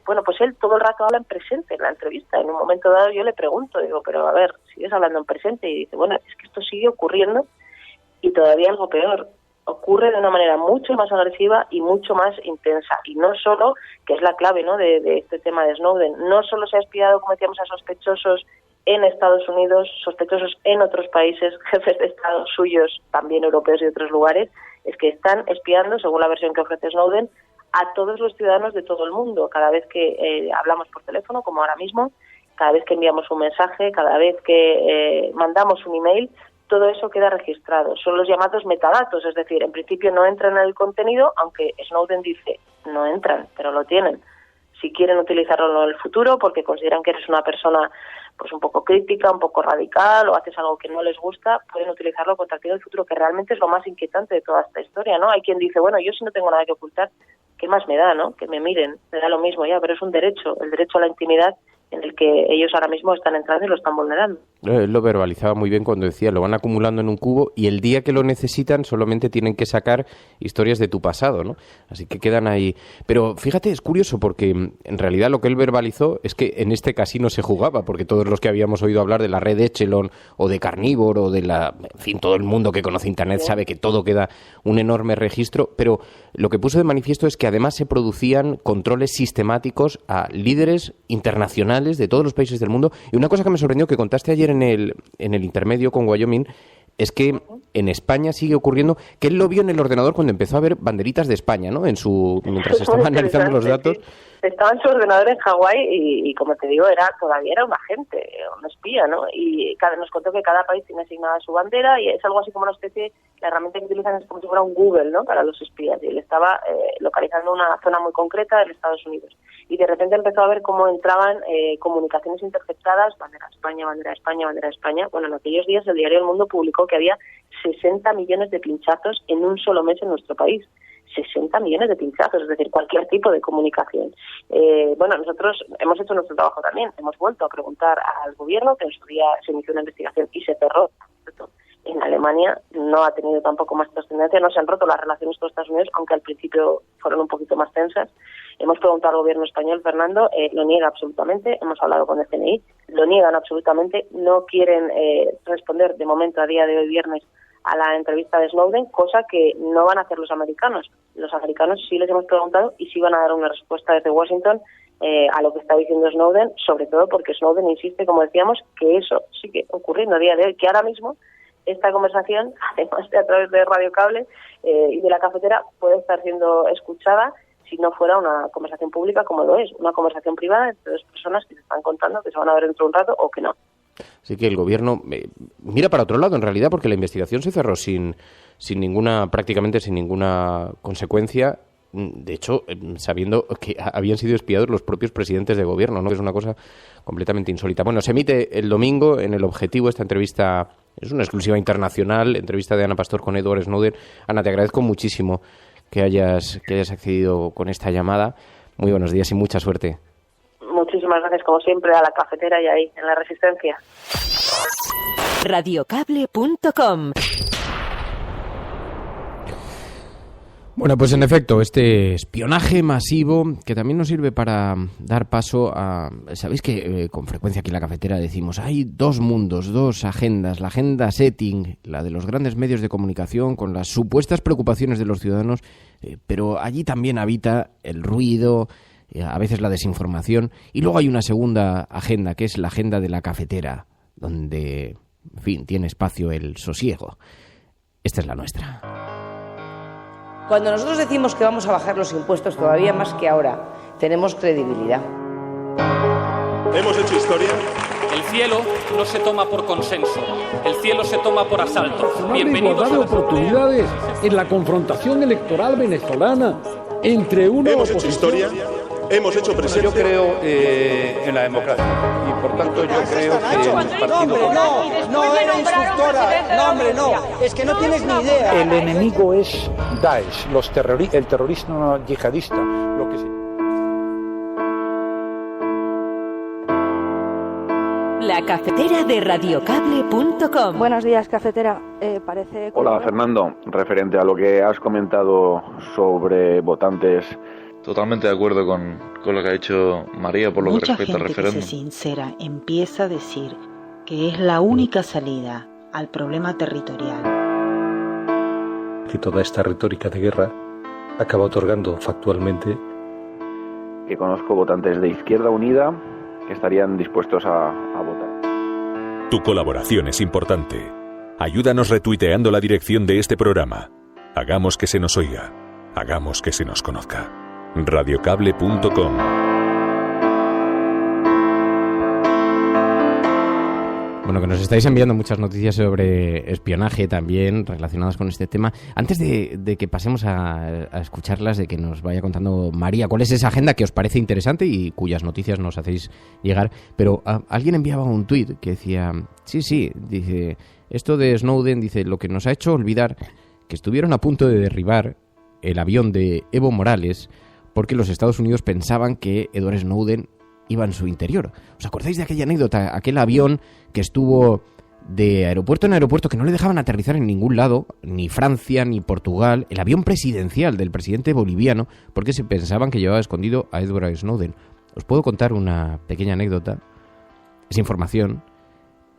Bueno, pues él todo el rato habla en presente en la entrevista. En un momento dado yo le pregunto, digo, pero a ver, ¿sigues hablando en presente? Y dice, bueno, es que esto sigue ocurriendo y todavía algo peor. Ocurre de una manera mucho más agresiva y mucho más intensa. Y no solo, que es la clave, ¿no?, de este tema de Snowden, no solo se ha espiado, como decíamos, a sospechosos en Estados Unidos, sospechosos en otros países, jefes de Estado suyos, también europeos y otros lugares, es que están espiando, según la versión que ofrece Snowden, a todos los ciudadanos de todo el mundo. Cada vez que hablamos por teléfono, como ahora mismo, cada vez que enviamos un mensaje, cada vez que mandamos un email, todo eso queda registrado. Son los llamados metadatos, es decir, en principio no entran en el contenido, aunque Snowden dice no entran, pero lo tienen. Si quieren utilizarlo en el futuro porque consideran que eres una persona pues un poco crítica, un poco radical o haces algo que no les gusta, pueden utilizarlo contra ti en el futuro, que realmente es lo más inquietante de toda esta historia, ¿no? Hay quien dice, bueno, yo si no tengo nada que ocultar, ¿qué más me da, no? Que me miren, me da lo mismo ya, pero es un derecho, el derecho a la intimidad en el que ellos ahora mismo están entrando y lo están vulnerando. Él lo verbalizaba muy bien cuando decía, lo van acumulando en un cubo y el día que lo necesitan solamente tienen que sacar historias de tu pasado, ¿no? Así que quedan ahí. Pero fíjate, es curioso porque en realidad lo que él verbalizó es que en este casino se jugaba, porque todos los que habíamos oído hablar de la red Echelon o de Carnívoro o de en fin, todo el mundo que conoce Internet sabe que todo queda un enorme registro, pero lo que puso de manifiesto es que además se producían controles sistemáticos a líderes internacionales nacionales de todos los países del mundo. Y una cosa que me sorprendió, que contaste ayer en el intermedio con Wyoming, es que en España sigue ocurriendo que él lo vio en el ordenador cuando empezó a ver banderitas de España, ¿no? Mientras estaba analizando los datos. Sí. Estaba en su ordenador en Hawái y como te digo, todavía era un agente, un espía, ¿no? Y nos contó que cada país tiene asignada su bandera y es algo así como una especie, la herramienta que utilizan es como si fuera un Google, ¿no? Para los espías. Y él estaba localizando una zona muy concreta en Estados Unidos. Y de repente empezó a ver cómo entraban comunicaciones interceptadas, bandera España, bandera España, bandera España. Bueno, en aquellos días el diario El Mundo publicó que había 60 millones de pinchazos en un solo mes en nuestro país. 60 millones de pinchazos, es decir, cualquier tipo de comunicación. Nosotros hemos hecho nuestro trabajo también. Hemos vuelto a preguntar al gobierno, que en su día se inició una investigación y se cerró. En Alemania no ha tenido tampoco más trascendencia, no se han roto las relaciones con Estados Unidos, aunque al principio fueron un poquito más tensas. Hemos preguntado al gobierno español, Fernando, lo niega absolutamente, hemos hablado con el CNI, lo niegan absolutamente, no quieren responder de momento a día de hoy viernes a la entrevista de Snowden, cosa que no van a hacer los americanos. Los americanos sí les hemos preguntado y sí van a dar una respuesta desde Washington a lo que está diciendo Snowden, sobre todo porque Snowden insiste, como decíamos, que eso sigue ocurriendo a día de hoy, que ahora mismo esta conversación, además de a través de Radio Cable y de la cafetera, puede estar siendo escuchada si no fuera una conversación pública como lo es, una conversación privada entre dos personas que se están contando que se van a ver dentro de un rato o que no. Así que el gobierno mira para otro lado, en realidad, porque la investigación se cerró prácticamente sin ninguna consecuencia. De hecho, sabiendo que habían sido espiados los propios presidentes de gobierno, ¿no? Es una cosa completamente insólita. Bueno, se emite el domingo en El Objetivo esta entrevista, es una exclusiva internacional, entrevista de Ana Pastor con Edward Snowden. Ana, te agradezco muchísimo que hayas accedido con esta llamada. Muy buenos días y mucha suerte. Muchísimas gracias, como siempre, a la cafetera y ahí, en la Resistencia. Radiocable.com. Bueno, pues en efecto, este espionaje masivo que también nos sirve para dar paso a... Sabéis que con frecuencia aquí en la cafetera decimos, hay dos mundos, dos agendas, la agenda setting, la de los grandes medios de comunicación con las supuestas preocupaciones de los ciudadanos, pero allí también habita el ruido, a veces la desinformación, y luego hay una segunda agenda, que es la agenda de la cafetera, donde, en fin, tiene espacio el sosiego. Esta es la nuestra. Cuando nosotros decimos que vamos a bajar los impuestos todavía más que ahora, tenemos credibilidad. Hemos hecho historia. El cielo no se toma por consenso, el cielo se toma por asalto. Bienvenidos a las oportunidades en la confrontación electoral venezolana entre una Hemos hecho historia. Hemos hecho presencia. Yo creo en la democracia y por tanto yo creo que el partido... No era instructora, no hombre, no, es que no tienes ni idea. El enemigo es Daesh, el terrorismo yihadista, lo que sea. La cafetera de Radiocable.com. Buenos días, cafetera. Parece... Hola, Fernando. Referente a lo que has comentado sobre votantes... Totalmente de acuerdo con lo que ha dicho María por lo que respecta al referéndum. Mucha gente que se sincera empieza a decir que es la única salida al problema territorial. Que toda esta retórica de guerra acaba otorgando factualmente... Que conozco votantes de Izquierda Unida que estarían dispuestos a votar. Tu colaboración es importante. Ayúdanos retuiteando la dirección de este programa. Hagamos que se nos oiga. Hagamos que se nos conozca. Radiocable.com. Bueno, que nos estáis enviando muchas noticias sobre espionaje también relacionadas con este tema. Antes de que pasemos a escucharlas, de que nos vaya contando María cuál es esa agenda que os parece interesante y cuyas noticias nos hacéis llegar, pero alguien enviaba un tuit que decía, sí, dice, esto de Snowden, dice, lo que nos ha hecho olvidar que estuvieron a punto de derribar el avión de Evo Morales porque los Estados Unidos pensaban que Edward Snowden iba en su interior. ¿Os acordáis de aquella anécdota? Aquel avión que estuvo de aeropuerto en aeropuerto, que no le dejaban aterrizar en ningún lado, ni Francia, ni Portugal, el avión presidencial del presidente boliviano, porque se pensaban que llevaba escondido a Edward Snowden. Os puedo contar una pequeña anécdota. Es información.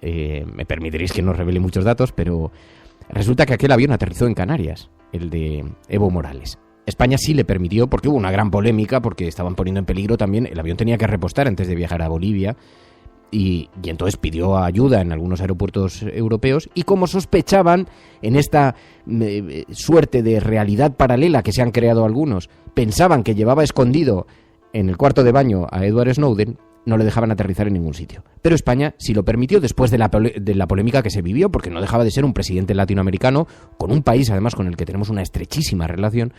Me permitiréis que no revele muchos datos, pero resulta que aquel avión aterrizó en Canarias, el de Evo Morales. España sí le permitió, porque hubo una gran polémica, porque estaban poniendo en peligro también, el avión tenía que repostar antes de viajar a Bolivia, y entonces pidió ayuda en algunos aeropuertos europeos, y como sospechaban en esta suerte de realidad paralela que se han creado algunos, pensaban que llevaba escondido en el cuarto de baño a Edward Snowden, no le dejaban aterrizar en ningún sitio. Pero España sí lo permitió después de la polémica que se vivió, porque no dejaba de ser un presidente latinoamericano, con un país además con el que tenemos una estrechísima relación,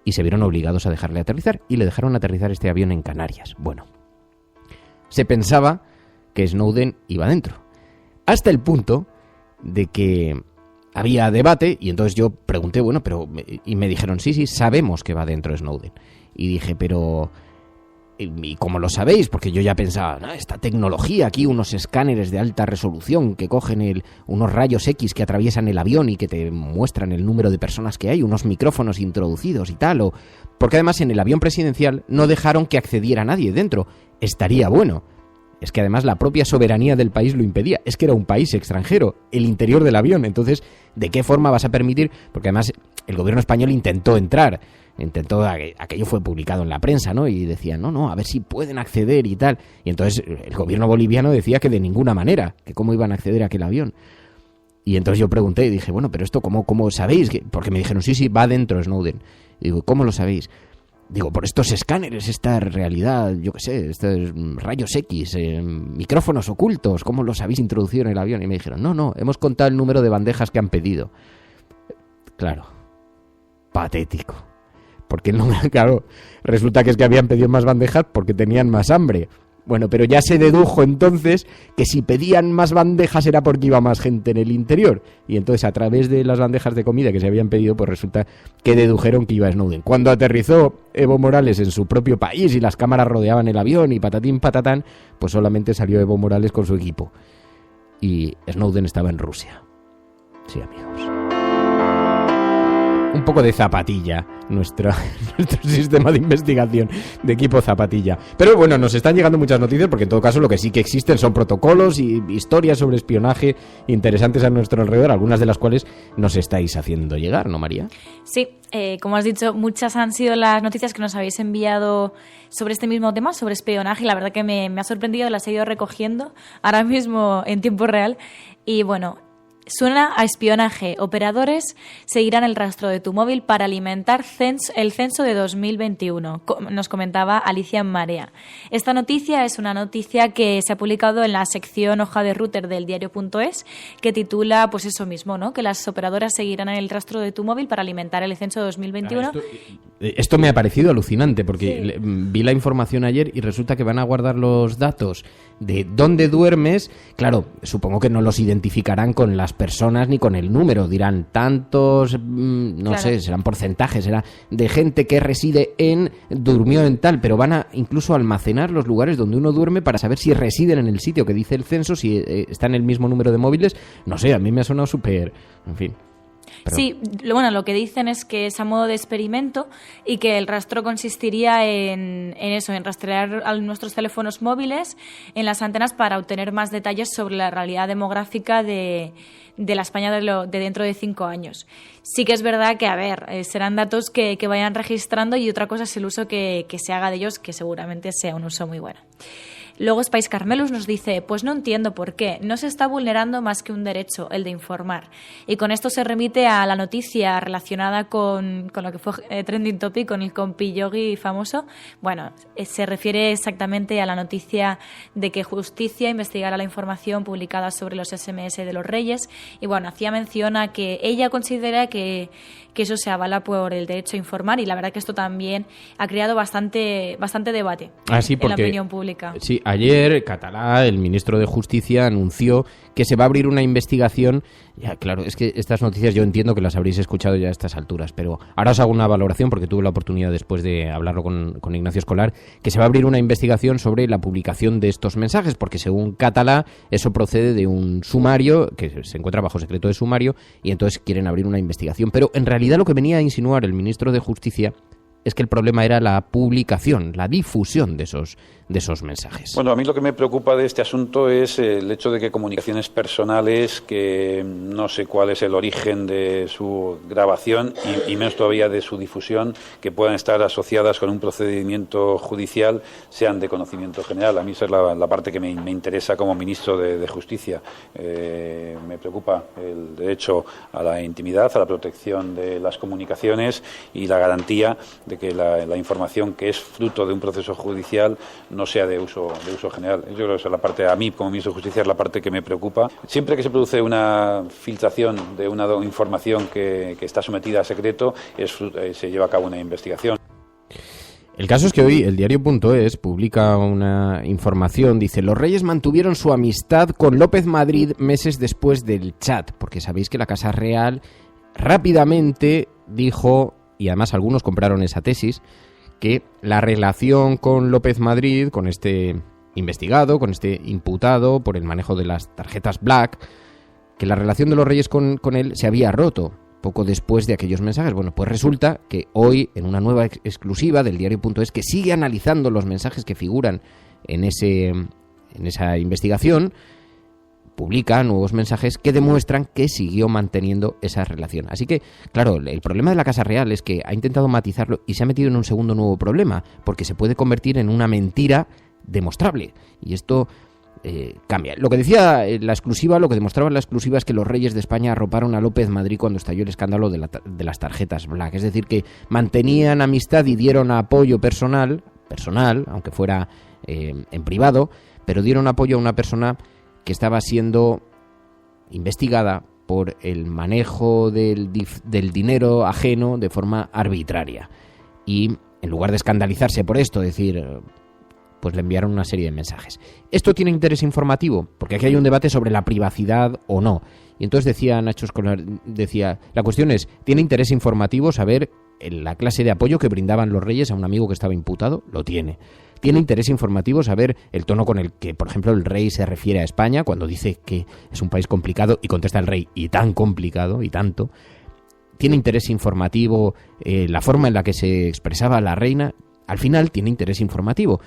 y se vieron obligados a dejarle aterrizar, y le dejaron aterrizar este avión en Canarias. Bueno, se pensaba que Snowden iba dentro, hasta el punto de que había debate, y entonces yo pregunté, bueno, pero... Y me dijeron, sí, sabemos que va dentro Snowden. Y dije, pero... ¿Y cómo lo sabéis? Porque yo ya pensaba, esta tecnología, aquí unos escáneres de alta resolución que cogen unos rayos X que atraviesan el avión y que te muestran el número de personas que hay, unos micrófonos introducidos y tal, porque además en el avión presidencial no dejaron que accediera nadie dentro. Estaría bueno. Es que además la propia soberanía del país lo impedía. Es que era un país extranjero, el interior del avión. Entonces, ¿de qué forma vas a permitir? Porque además el gobierno español intentó entrar. Aquello fue publicado en la prensa, ¿no? Y decían, no, a ver si pueden acceder y tal. Y entonces el gobierno boliviano decía que de ninguna manera, que cómo iban a acceder a aquel avión. Y entonces yo pregunté y dije, bueno, pero esto, ¿cómo sabéis? Porque me dijeron, sí, va dentro Snowden. Y digo, ¿cómo lo sabéis? Digo, por estos escáneres, esta realidad, yo qué sé, estos rayos X, micrófonos ocultos, ¿cómo los habéis introducido en el avión? Y me dijeron, no, hemos contado el número de bandejas que han pedido. Claro, patético. Porque claro, resulta que es que habían pedido más bandejas porque tenían más hambre. Bueno, pero ya se dedujo entonces que si pedían más bandejas era porque iba más gente en el interior. Y entonces a través de las bandejas de comida que se habían pedido, pues resulta que dedujeron que iba Snowden. Cuando aterrizó Evo Morales en su propio país y las cámaras rodeaban el avión y patatín patatán, pues solamente salió Evo Morales con su equipo. Y Snowden estaba en Rusia. Sí, amigos. Un poco de zapatilla nuestro sistema de investigación de equipo zapatilla. Pero bueno, nos están llegando muchas noticias porque en todo caso lo que sí que existen son protocolos y historias sobre espionaje interesantes a nuestro alrededor, algunas de las cuales nos estáis haciendo llegar, ¿no, María? Sí, como has dicho, muchas han sido las noticias que nos habéis enviado sobre este mismo tema, sobre espionaje, y la verdad que me ha sorprendido, las he ido recogiendo ahora mismo en tiempo real. Y bueno, suena a espionaje. Operadores seguirán el rastro de tu móvil para alimentar el censo de 2021, nos comentaba Alicia en Marea. Esta noticia es una noticia que se ha publicado en la sección hoja de router del diario.es, que titula pues eso mismo, ¿no? Que las operadoras seguirán el rastro de tu móvil para alimentar el censo de 2021. Esto me ha parecido alucinante porque sí, vi la información ayer y resulta que van a guardar los datos de dónde duermes. Claro, supongo que no los identificarán con las personas ni con el número, dirán tantos, no sé, serán porcentajes, será de gente que reside durmió en tal, pero van a incluso almacenar los lugares donde uno duerme para saber si residen en el sitio que dice el censo, si está en el mismo número de móviles. No sé, a mí me ha sonado súper, en fin. Pero... Sí, lo que dicen es que es a modo de experimento y que el rastro consistiría en eso, en rastrear a nuestros teléfonos móviles en las antenas para obtener más detalles sobre la realidad demográfica de la España de dentro de 5 años. Sí que es verdad que, serán datos que vayan registrando, y otra cosa es el uso que se haga de ellos, que seguramente sea un uso muy bueno. Luego Spice Carmelus nos dice, pues no entiendo por qué, no se está vulnerando más que un derecho, el de informar. Y con esto se remite a la noticia relacionada con lo que fue trending topic, con el compi Yogi famoso. Bueno, se refiere exactamente a la noticia de que Justicia investigará la información publicada sobre los SMS de los Reyes. Y bueno, hacía mención a que ella considera que eso se avala por el derecho a informar, y la verdad que esto también ha creado bastante debate en la opinión pública. Sí, ayer Catalá, el ministro de Justicia, anunció que se va a abrir una investigación. Ya, claro, es que estas noticias yo entiendo que las habréis escuchado ya a estas alturas, pero ahora os hago una valoración porque tuve la oportunidad después de hablarlo con Ignacio Escolar, que se va a abrir una investigación sobre la publicación de estos mensajes, porque según Catalá eso procede de un sumario que se encuentra bajo secreto de sumario, y entonces quieren abrir una investigación. Pero en realidad lo que venía a insinuar el ministro de Justicia es que el problema era la publicación, la difusión de esos mensajes. Bueno, a mí lo que me preocupa de este asunto es el hecho de que comunicaciones personales, que no sé cuál es el origen de su grabación y menos todavía de su difusión, que puedan estar asociadas con un procedimiento judicial, sean de conocimiento general. A mí esa es la parte que me interesa como ministro de Justicia. Me preocupa el derecho a la intimidad, a la protección de las comunicaciones y la garantía de que la información que es fruto de un proceso judicial no sea de uso general. Yo creo que esa es la parte, a mí como ministro de Justicia, es la parte que me preocupa. Siempre que se produce una filtración de una información que está sometida a secreto, se lleva a cabo una investigación. El caso es que hoy el diario.es publica una información, dice: los Reyes mantuvieron su amistad con López Madrid meses después del chat, porque sabéis que la Casa Real rápidamente dijo, y además algunos compraron esa tesis, que la relación con López Madrid, con este investigado, con este imputado por el manejo de las tarjetas Black, que la relación de los Reyes con él se había roto poco después de aquellos mensajes. Bueno, pues resulta que hoy, en una nueva exclusiva del diario.es, que sigue analizando los mensajes que figuran en esa investigación, publica nuevos mensajes que demuestran que siguió manteniendo esa relación. Así que, claro, el problema de la Casa Real es que ha intentado matizarlo y se ha metido en un segundo nuevo problema, porque se puede convertir en una mentira demostrable. Y esto cambia. Lo que decía la exclusiva, lo que demostraba la exclusiva es que los Reyes de España arroparon a López Madrid cuando estalló el escándalo de las tarjetas Black. Es decir, que mantenían amistad y dieron apoyo personal, aunque fuera en privado, pero dieron apoyo a una persona que estaba siendo investigada por el manejo del dinero ajeno de forma arbitraria. Y en lugar de escandalizarse por esto, decir, pues le enviaron una serie de mensajes. ¿Esto tiene interés informativo? Porque aquí hay un debate sobre la privacidad o no. Y entonces decía Nacho Escolar, la cuestión es, ¿tiene interés informativo saber la clase de apoyo que brindaban los Reyes a un amigo que estaba imputado? Lo tiene. ¿Tiene interés informativo saber el tono con el que, por ejemplo, el rey se refiere a España cuando dice que es un país complicado y contesta el rey, y tan complicado, y tanto? ¿Tiene interés informativo la forma en la que se expresaba la reina? Al final tiene interés informativo.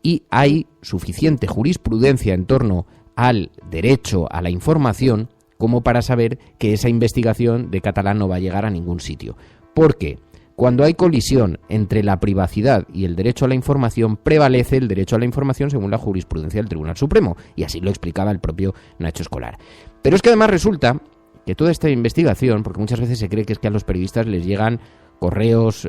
Y hay suficiente jurisprudencia en torno al derecho a la información como para saber que esa investigación de Catalán no va a llegar a ningún sitio. ¿Por qué? Cuando hay colisión entre la privacidad y el derecho a la información, prevalece el derecho a la información según la jurisprudencia del Tribunal Supremo, y así lo explicaba el propio Nacho Escolar. Pero es que además resulta que toda esta investigación, porque muchas veces se cree que es que a los periodistas les llegan correos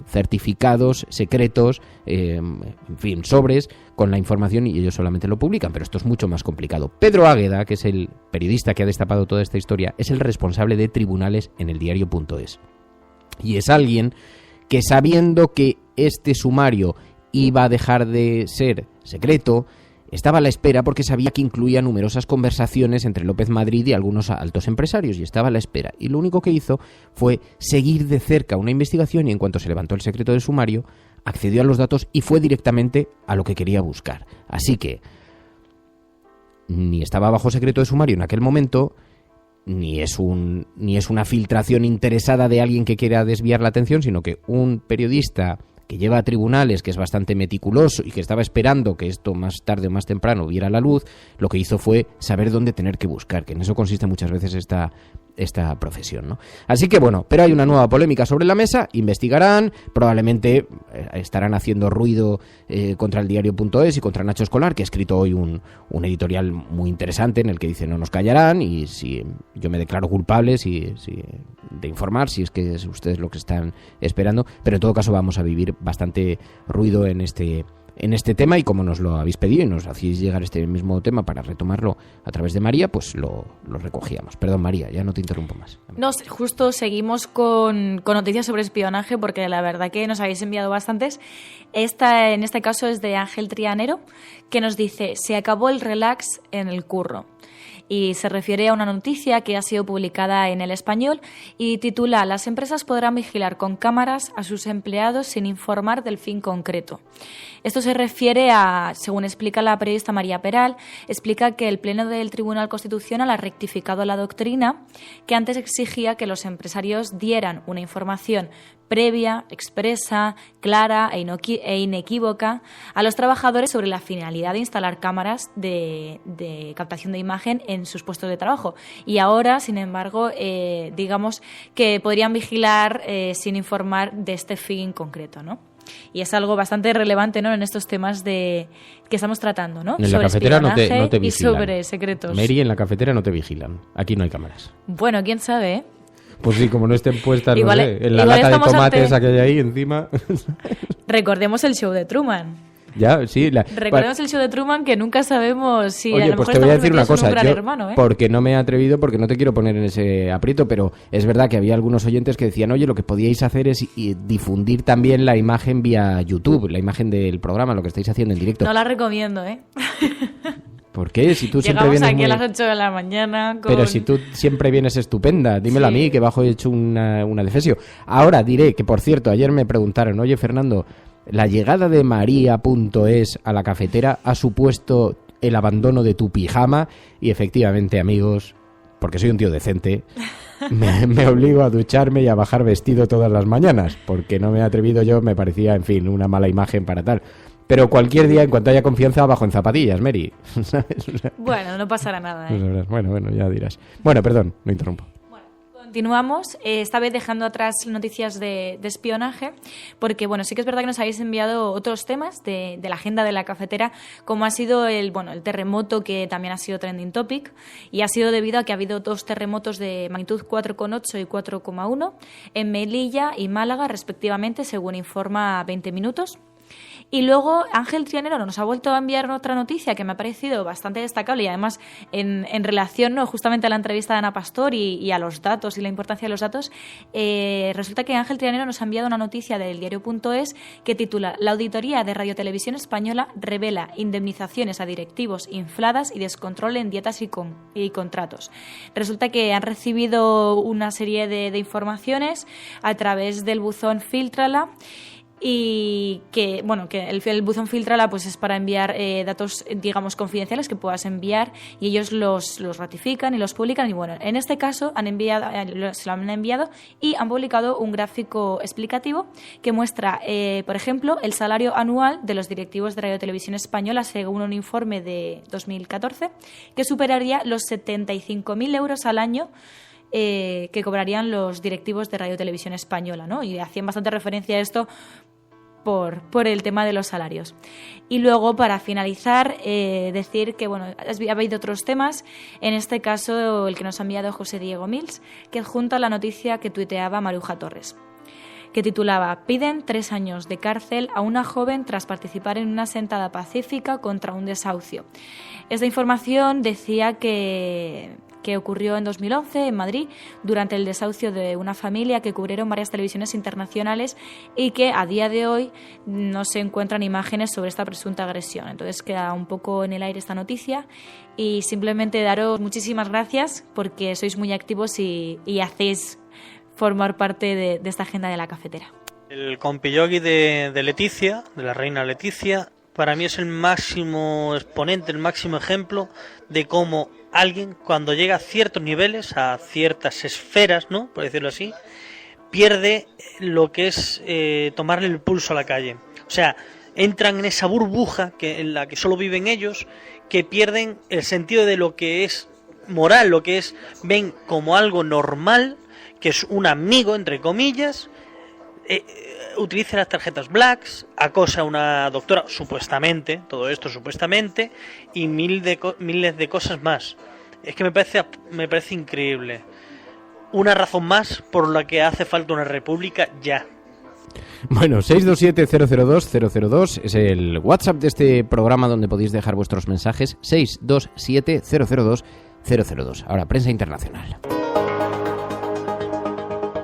certificados, secretos, en fin, sobres con la información y ellos solamente lo publican, pero esto es mucho más complicado. Pedro Águeda, que es el periodista que ha destapado toda esta historia, es el responsable de tribunales en el diario.es. Y es alguien que, sabiendo que este sumario iba a dejar de ser secreto, estaba a la espera porque sabía que incluía numerosas conversaciones entre López Madrid y algunos altos empresarios, y estaba a la espera. Y lo único que hizo fue seguir de cerca una investigación, y en cuanto se levantó el secreto del sumario, accedió a los datos y fue directamente a lo que quería buscar. Así que ni estaba bajo secreto de sumario en aquel momento, ni es una filtración interesada de alguien que quiera desviar la atención, sino que un periodista que lleva a tribunales, que es bastante meticuloso y que estaba esperando que esto más tarde o más temprano viera la luz, lo que hizo fue saber dónde tener que buscar, que en eso consiste muchas veces esta profesión, ¿no? Así que bueno, pero hay una nueva polémica sobre la mesa, investigarán, probablemente estarán haciendo ruido contra el diario.es y contra Nacho Escolar, que ha escrito hoy un editorial muy interesante en el que dice: no nos callarán, y si yo me declaro culpable de informar, si es que es ustedes lo que están esperando, pero en todo caso vamos a vivir bastante ruido en este tema, y como nos lo habéis pedido y nos hacéis llegar este mismo tema para retomarlo a través de María, pues lo recogíamos. Perdón, María, ya no te interrumpo más. No, justo seguimos con noticias sobre espionaje, porque la verdad que nos habéis enviado bastantes. Esta, en este caso, es de Ángel Trianero, que nos dice: se acabó el relax en el curro. Y se refiere a una noticia que ha sido publicada en El Español y titula: las empresas podrán vigilar con cámaras a sus empleados sin informar del fin concreto. Esto se refiere a, según explica la periodista María Peral, explica que el Pleno del Tribunal Constitucional ha rectificado la doctrina que antes exigía que los empresarios dieran una información previa, expresa, clara e inequívoca a los trabajadores sobre la finalidad de instalar cámaras de captación de imagen en sus puestos de trabajo. Y ahora, sin embargo, digamos que podrían vigilar sin informar de este fin concreto, ¿no? Y es algo bastante relevante, ¿no?, en estos temas que estamos tratando, ¿no? En sobre la cafetera no te espionaje vigilan. Y sobre secretos. Mary, en la cafetera no te vigilan. Aquí no hay cámaras. Bueno, quién sabe, ¿eh? Pues sí, como no estén puestas, Igual, no sé, en la igual lata de estamos tomates ante- que hay ahí encima. Recordemos el show de Truman. Ya, sí. Recordemos el show de Truman, que nunca sabemos si a Oye, lo pues mejor te voy a estamos decir una metidos en cosa. un gran Yo, hermano, ¿eh? porque no me he atrevido, porque no te quiero poner en ese aprieto, pero es verdad que había algunos oyentes que decían, oye, lo que podíais hacer es difundir también la imagen vía YouTube, la imagen del programa, lo que estáis haciendo en directo. No la recomiendo, ¿eh? ¿Por qué? Si tú siempre Llegamos vienes aquí muy... a las 8 de la mañana con... Pero si tú siempre vienes estupenda, dímelo Sí. a mí, que bajo he hecho una defesio. Ahora diré que, por cierto, ayer me preguntaron, oye, Fernando, ¿la llegada de María.es a la cafetera ha supuesto el abandono de tu pijama? Y efectivamente, amigos, porque soy un tío decente, me obligo a ducharme y a bajar vestido todas las mañanas, porque no me he atrevido yo, me parecía, en fin, una mala imagen para tal. Pero cualquier día, en cuanto haya confianza, bajo en zapatillas, Mary. ¿Sabes? O sea, Bueno, no pasará nada, ¿eh? pues, bueno, ya dirás. Bueno, perdón, no interrumpo. Continuamos, esta vez dejando atrás noticias de espionaje, porque bueno, sí que es verdad que nos habéis enviado otros temas de la agenda de la cafetera, como ha sido el terremoto, que también ha sido trending topic, y ha sido debido a que ha habido 2 terremotos de magnitud 4,8 y 4,1 en Melilla y Málaga, respectivamente, según informa 20 Minutos. Y luego Ángel Trianero nos ha vuelto a enviar otra noticia que me ha parecido bastante destacable, y además en relación, ¿no?, justamente a la entrevista de Ana Pastor y a los datos y la importancia de los datos. Resulta que Ángel Trianero nos ha enviado una noticia del diario.es que titula: La auditoría de Radio Televisión Española revela indemnizaciones a directivos infladas y descontrol en dietas y contratos. Resulta que han recibido una serie de informaciones a través del buzón Filtrala, y que el buzón Filtrala pues es para enviar datos, digamos, confidenciales que puedas enviar, y ellos los ratifican y los publican. Y bueno, en este caso se lo han enviado y han publicado un gráfico explicativo que muestra, por ejemplo, el salario anual de los directivos de Radio Televisión Española según un informe de 2014, que superaría los 75.000 euros al año que cobrarían los directivos de Radio Televisión Española, ¿no? Y hacían bastante referencia a esto por el tema de los salarios. Y luego, para finalizar, decir que bueno, ha habido otros temas, en este caso el que nos ha enviado José Diego Mills, que adjunta la noticia que tuiteaba Maruja Torres, que titulaba: Piden 3 años de cárcel a una joven tras participar en una sentada pacífica contra un desahucio. Esta información decía que ocurrió en 2011 en Madrid durante el desahucio de una familia que cubrieron varias televisiones internacionales, y que a día de hoy no se encuentran imágenes sobre esta presunta agresión. Entonces queda un poco en el aire esta noticia, y simplemente daros muchísimas gracias porque sois muy activos y hacéis formar parte de esta agenda de la cafetera. El compillogi de Leticia, de la reina Leticia, para mí es el máximo exponente, el máximo ejemplo de cómo alguien, cuando llega a ciertos niveles, a ciertas esferas, ¿no?, por decirlo así, pierde lo que es tomarle el pulso a la calle. O sea, entran en esa burbuja en la que solo viven ellos, que pierden el sentido de lo que es moral, lo que es, ven como algo normal, que es un amigo, entre comillas, utiliza las tarjetas Blacks, acosa a una doctora, supuestamente, todo esto supuestamente, y miles de cosas más. Es que me parece increíble. Una razón más por la que hace falta una república ya. Bueno, 627-002-002 es el WhatsApp de este programa donde podéis dejar vuestros mensajes. 627-002-002. Ahora, prensa internacional.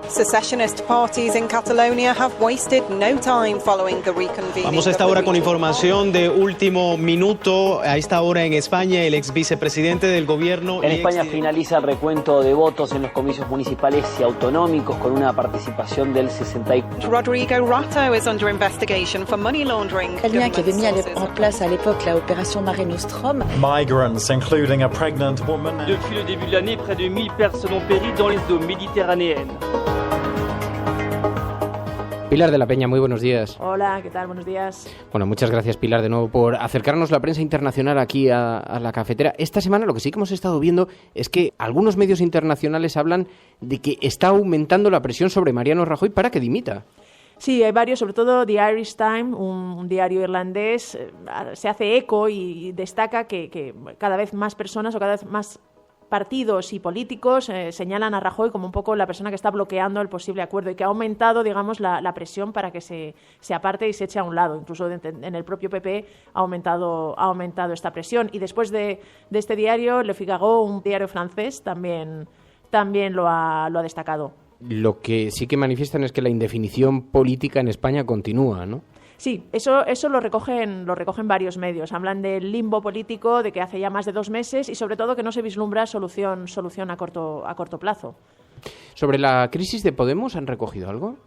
Secessionist parties in Catalonia have wasted no time following the reconvening. Vamos a esta hora con información de último minuto. A esta hora en España, el ex vicepresidente del gobierno... En España finaliza el recuento de votos en los comicios municipales y autonómicos con una participación del 64%. Rodrigo Rato is under investigation for money laundering. El lien qui avait mis en place à l'époque la opération Mare Nostrum. Migrants, including a pregnant woman. Depuis le début de l'année, près de 1000 personnes ont péri dans les eaux méditerranéennes. Pilar de la Peña, muy buenos días. Hola, ¿qué tal? Buenos días. Bueno, muchas gracias, Pilar, de nuevo por acercarnos la prensa internacional aquí a la cafetera. Esta semana lo que sí que hemos estado viendo es que algunos medios internacionales hablan de que está aumentando la presión sobre Mariano Rajoy para que dimita. Sí, hay varios, sobre todo The Irish Times, un diario irlandés, se hace eco y destaca que cada vez más personas o cada vez más partidos y políticos señalan a Rajoy como un poco la persona que está bloqueando el posible acuerdo y que ha aumentado, digamos, la presión para que se aparte y se eche a un lado. Incluso en el propio PP ha aumentado esta presión. Y después de este diario, Le Figaro, un diario francés, también lo ha destacado. Lo que sí que manifiestan es que la indefinición política en España continúa, ¿no? Sí, eso lo recogen varios medios. Hablan del limbo político, de que hace ya más de 2 meses y sobre todo que no se vislumbra solución a corto plazo. ¿Sobre la crisis de Podemos han recogido algo?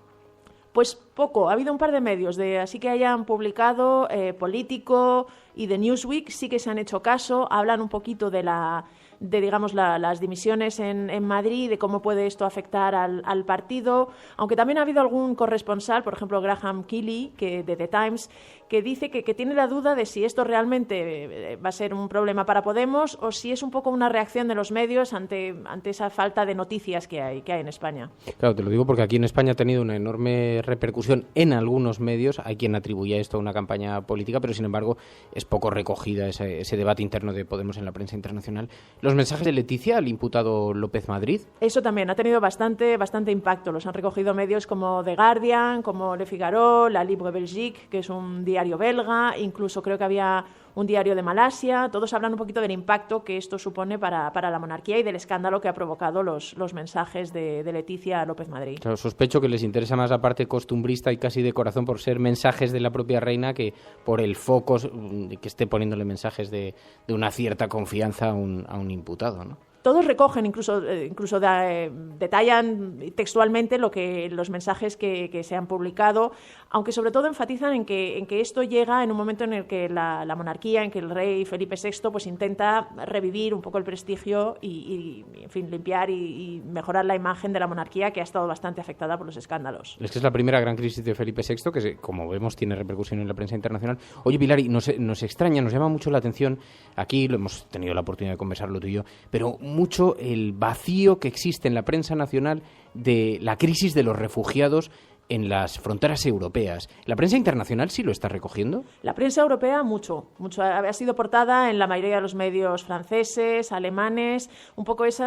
Pues poco. Ha habido un par de medios, así que hayan publicado Político y The Newsweek, sí que se han hecho caso. Hablan un poquito de las dimisiones en Madrid, de cómo puede esto afectar al partido, aunque también ha habido algún corresponsal, por ejemplo Graham Keeley, de The Times, que dice que tiene la duda de si esto realmente va a ser un problema para Podemos o si es un poco una reacción de los medios ante esa falta de noticias que hay en España. Claro, te lo digo porque aquí en España ha tenido una enorme repercusión en algunos medios. Hay quien atribuye esto a una campaña política, pero sin embargo es poco recogida ese debate interno de Podemos en la prensa internacional. ¿Los mensajes de Leticia al imputado López Madrid? Eso también ha tenido bastante impacto. Los han recogido medios como The Guardian, como Le Figaro, La Libre Belgique, que es un diario belga, incluso creo que había un diario de Malasia. Todos hablan un poquito del impacto que esto supone para la monarquía y del escándalo que ha provocado los mensajes de Leticia a López Madrid. Claro, sospecho que les interesa más la parte costumbrista y casi de corazón por ser mensajes de la propia reina que por el foco que esté poniéndole mensajes de una cierta confianza a un imputado, ¿no? Todos recogen, incluso detallan textualmente los mensajes que se han publicado, aunque sobre todo enfatizan en que esto llega en un momento en el que la monarquía, en que el rey Felipe VI pues intenta revivir un poco el prestigio y en fin, limpiar y mejorar la imagen de la monarquía, que ha estado bastante afectada por los escándalos. Es que es la primera gran crisis de Felipe VI que, como vemos, tiene repercusión en la prensa internacional. Oye, Pilar, y nos extraña, nos llama mucho la atención, aquí lo hemos tenido la oportunidad de conversarlo tú y yo, pero mucho el vacío que existe en la prensa nacional de la crisis de los refugiados en las fronteras europeas. ¿La prensa internacional sí lo está recogiendo? La prensa europea mucho. Ha sido portada en la mayoría de los medios franceses, alemanes, un poco ese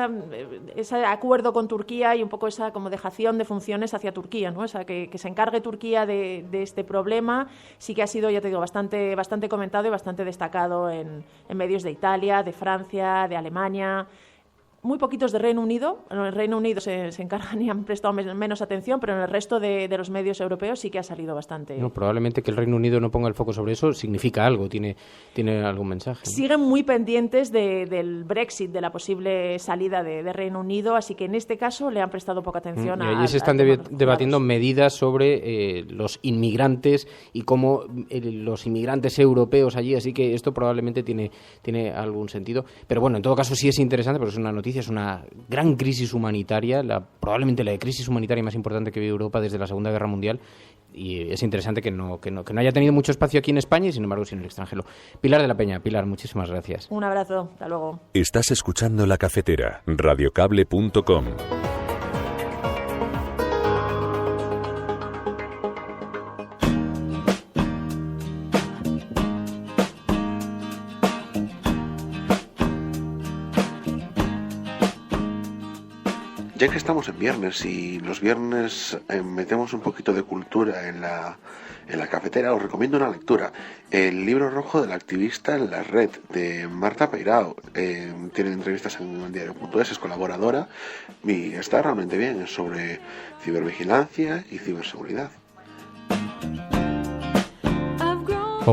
acuerdo con Turquía y un poco esa como dejación de funciones hacia Turquía, ¿no? O sea, que se encargue Turquía de este problema. Sí que ha sido, ya te digo, bastante comentado y bastante destacado en medios de Italia, de Francia, de Alemania. Muy poquitos de Reino Unido. En el Reino Unido se encargan y han prestado menos atención, pero en el resto de los medios europeos sí que ha salido bastante. No, probablemente que el Reino Unido no ponga el foco sobre eso significa algo, tiene algún mensaje, ¿no? Siguen muy pendientes del Brexit, de la posible salida de Reino Unido, así que en este caso le han prestado poca atención. Y allí se están debatiendo medidas sobre los inmigrantes y cómo los inmigrantes europeos allí, así que esto probablemente tiene algún sentido. Pero bueno, en todo caso sí es interesante porque es una noticia. Es una gran crisis humanitaria, probablemente la crisis humanitaria más importante que vive Europa desde la Segunda Guerra Mundial, y es interesante que no haya tenido mucho espacio aquí en España y sin embargo sí en el extranjero. Pilar de la Peña, Pilar, muchísimas gracias. Un abrazo, hasta luego. Estás escuchando La Cafetera, radiocable.com. Ya que estamos en viernes y los viernes metemos un poquito de cultura en la cafetera, os recomiendo una lectura. El libro rojo del activista en la red, de Marta Peirao. Tiene entrevistas en el diario.es, es colaboradora y está realmente bien. Es sobre cibervigilancia y ciberseguridad.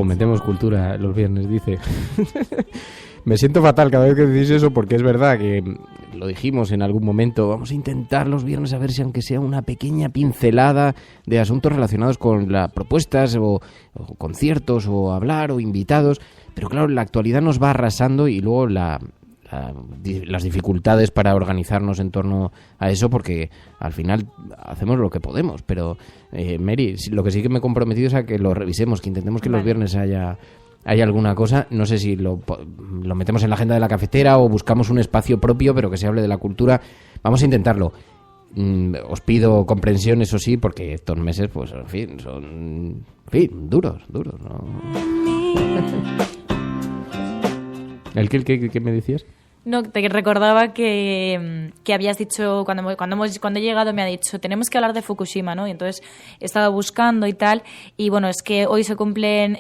Metemos cultura los viernes, dice. Me siento fatal cada vez que decís eso porque es verdad que lo dijimos en algún momento. Vamos a intentar los viernes a ver si aunque sea una pequeña pincelada de asuntos relacionados con las propuestas o conciertos o hablar o invitados. Pero claro, la actualidad nos va arrasando y luego la las dificultades para organizarnos en torno a eso, porque al final hacemos lo que podemos. Pero, Mary, lo que sí que me he comprometido es a que lo revisemos, que intentemos que los viernes haya alguna cosa. No sé si lo metemos en la agenda de la cafetera o buscamos un espacio propio, pero que se hable de la cultura. Vamos a intentarlo. Os pido comprensión, eso sí, porque estos meses, pues, en fin, son duros, ¿no? ¿El qué me decías? No, te recordaba que habías dicho, cuando he llegado me ha dicho, tenemos que hablar de Fukushima, ¿no? Y entonces he estado buscando y tal, y bueno, es que hoy se cumplirían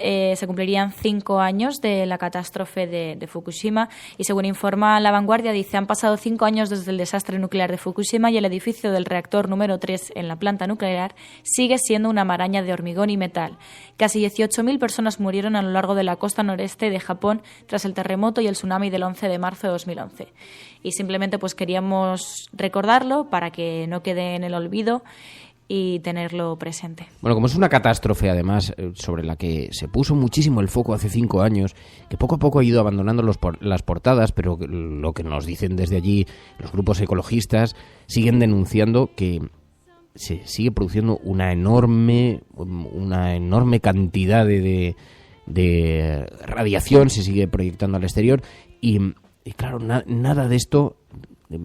5 años de la catástrofe de Fukushima, y según informa La Vanguardia, dice, han pasado 5 años desde el desastre nuclear de Fukushima y el edificio del reactor número 3 en la planta nuclear sigue siendo una maraña de hormigón y metal. Casi 18.000 personas murieron a lo largo de la costa noreste de Japón tras el terremoto y el tsunami del 11 de marzo de 2011. Y simplemente pues queríamos recordarlo para que no quede en el olvido y tenerlo presente. Bueno, como es una catástrofe además sobre la que se puso muchísimo el foco hace 5 años, que poco a poco ha ido abandonando las portadas, pero lo que nos dicen desde allí los grupos ecologistas siguen denunciando que se sigue produciendo una enorme cantidad de radiación, se sigue proyectando al exterior y claro, nada de esto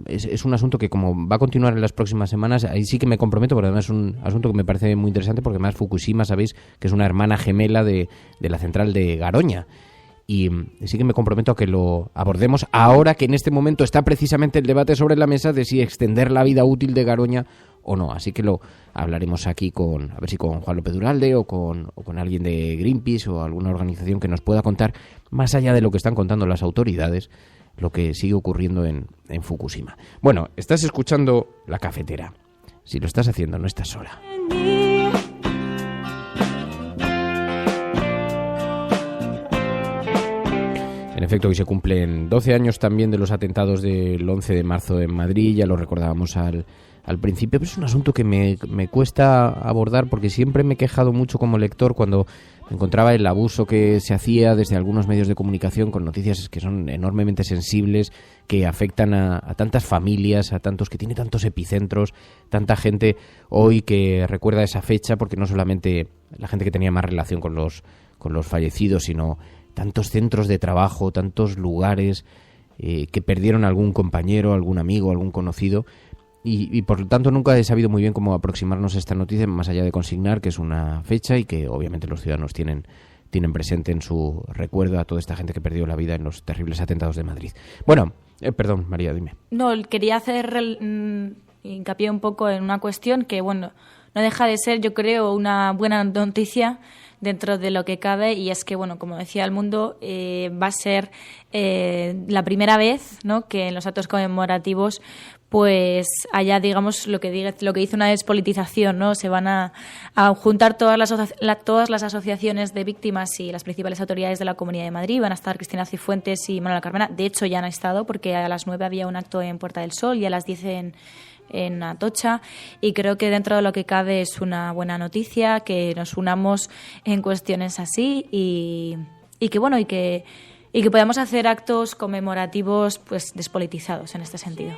es un asunto que, como va a continuar en las próximas semanas, ahí sí que me comprometo, porque además es un asunto que me parece muy interesante, porque además Fukushima, sabéis, que es una hermana gemela de la central de Garoña. Y sí que me comprometo a que lo abordemos ahora que en este momento está precisamente el debate sobre la mesa de si extender la vida útil de Garoña o no. Así que lo hablaremos aquí a ver si con Juan López Duralde o con alguien de Greenpeace o alguna organización que nos pueda contar, más allá de lo que están contando las autoridades, lo que sigue ocurriendo en Fukushima. Bueno, estás escuchando La Cafetera. Si lo estás haciendo, no estás sola. En efecto, hoy se cumplen 12 años también de los atentados del 11 de marzo en Madrid, ya lo recordábamos al principio, pero es un asunto que me cuesta abordar porque siempre me he quejado mucho como lector cuando me encontraba el abuso que se hacía desde algunos medios de comunicación con noticias que son enormemente sensibles, que afectan a tantas familias, a tantos, que tiene tantos epicentros, tanta gente hoy que recuerda esa fecha, porque no solamente la gente que tenía más relación con los fallecidos, sino tantos centros de trabajo, tantos lugares que perdieron algún compañero, algún amigo, algún conocido. Y por lo tanto nunca he sabido muy bien cómo aproximarnos a esta noticia, más allá de consignar que es una fecha y que obviamente los ciudadanos tienen presente en su recuerdo a toda esta gente que perdió la vida en los terribles atentados de Madrid. Bueno, perdón, María, dime. No, quería hacer hincapié un poco en una cuestión que, bueno, no deja de ser, yo creo, una buena noticia dentro de lo que cabe, y es que, bueno, como decía El Mundo, va a ser la primera vez, ¿no?, que en los actos conmemorativos pues haya, digamos, lo que hizo una despolitización, ¿no? Se van a juntar todas las asociaciones de víctimas y las principales autoridades de la Comunidad de Madrid. Van a estar Cristina Cifuentes y Manuela Carmena. De hecho, ya han estado, porque a las 9 había un acto en Puerta del Sol y a las 10 en Atocha, y creo que dentro de lo que cabe es una buena noticia que nos unamos en cuestiones así y que podamos hacer actos conmemorativos pues despolitizados en este sentido.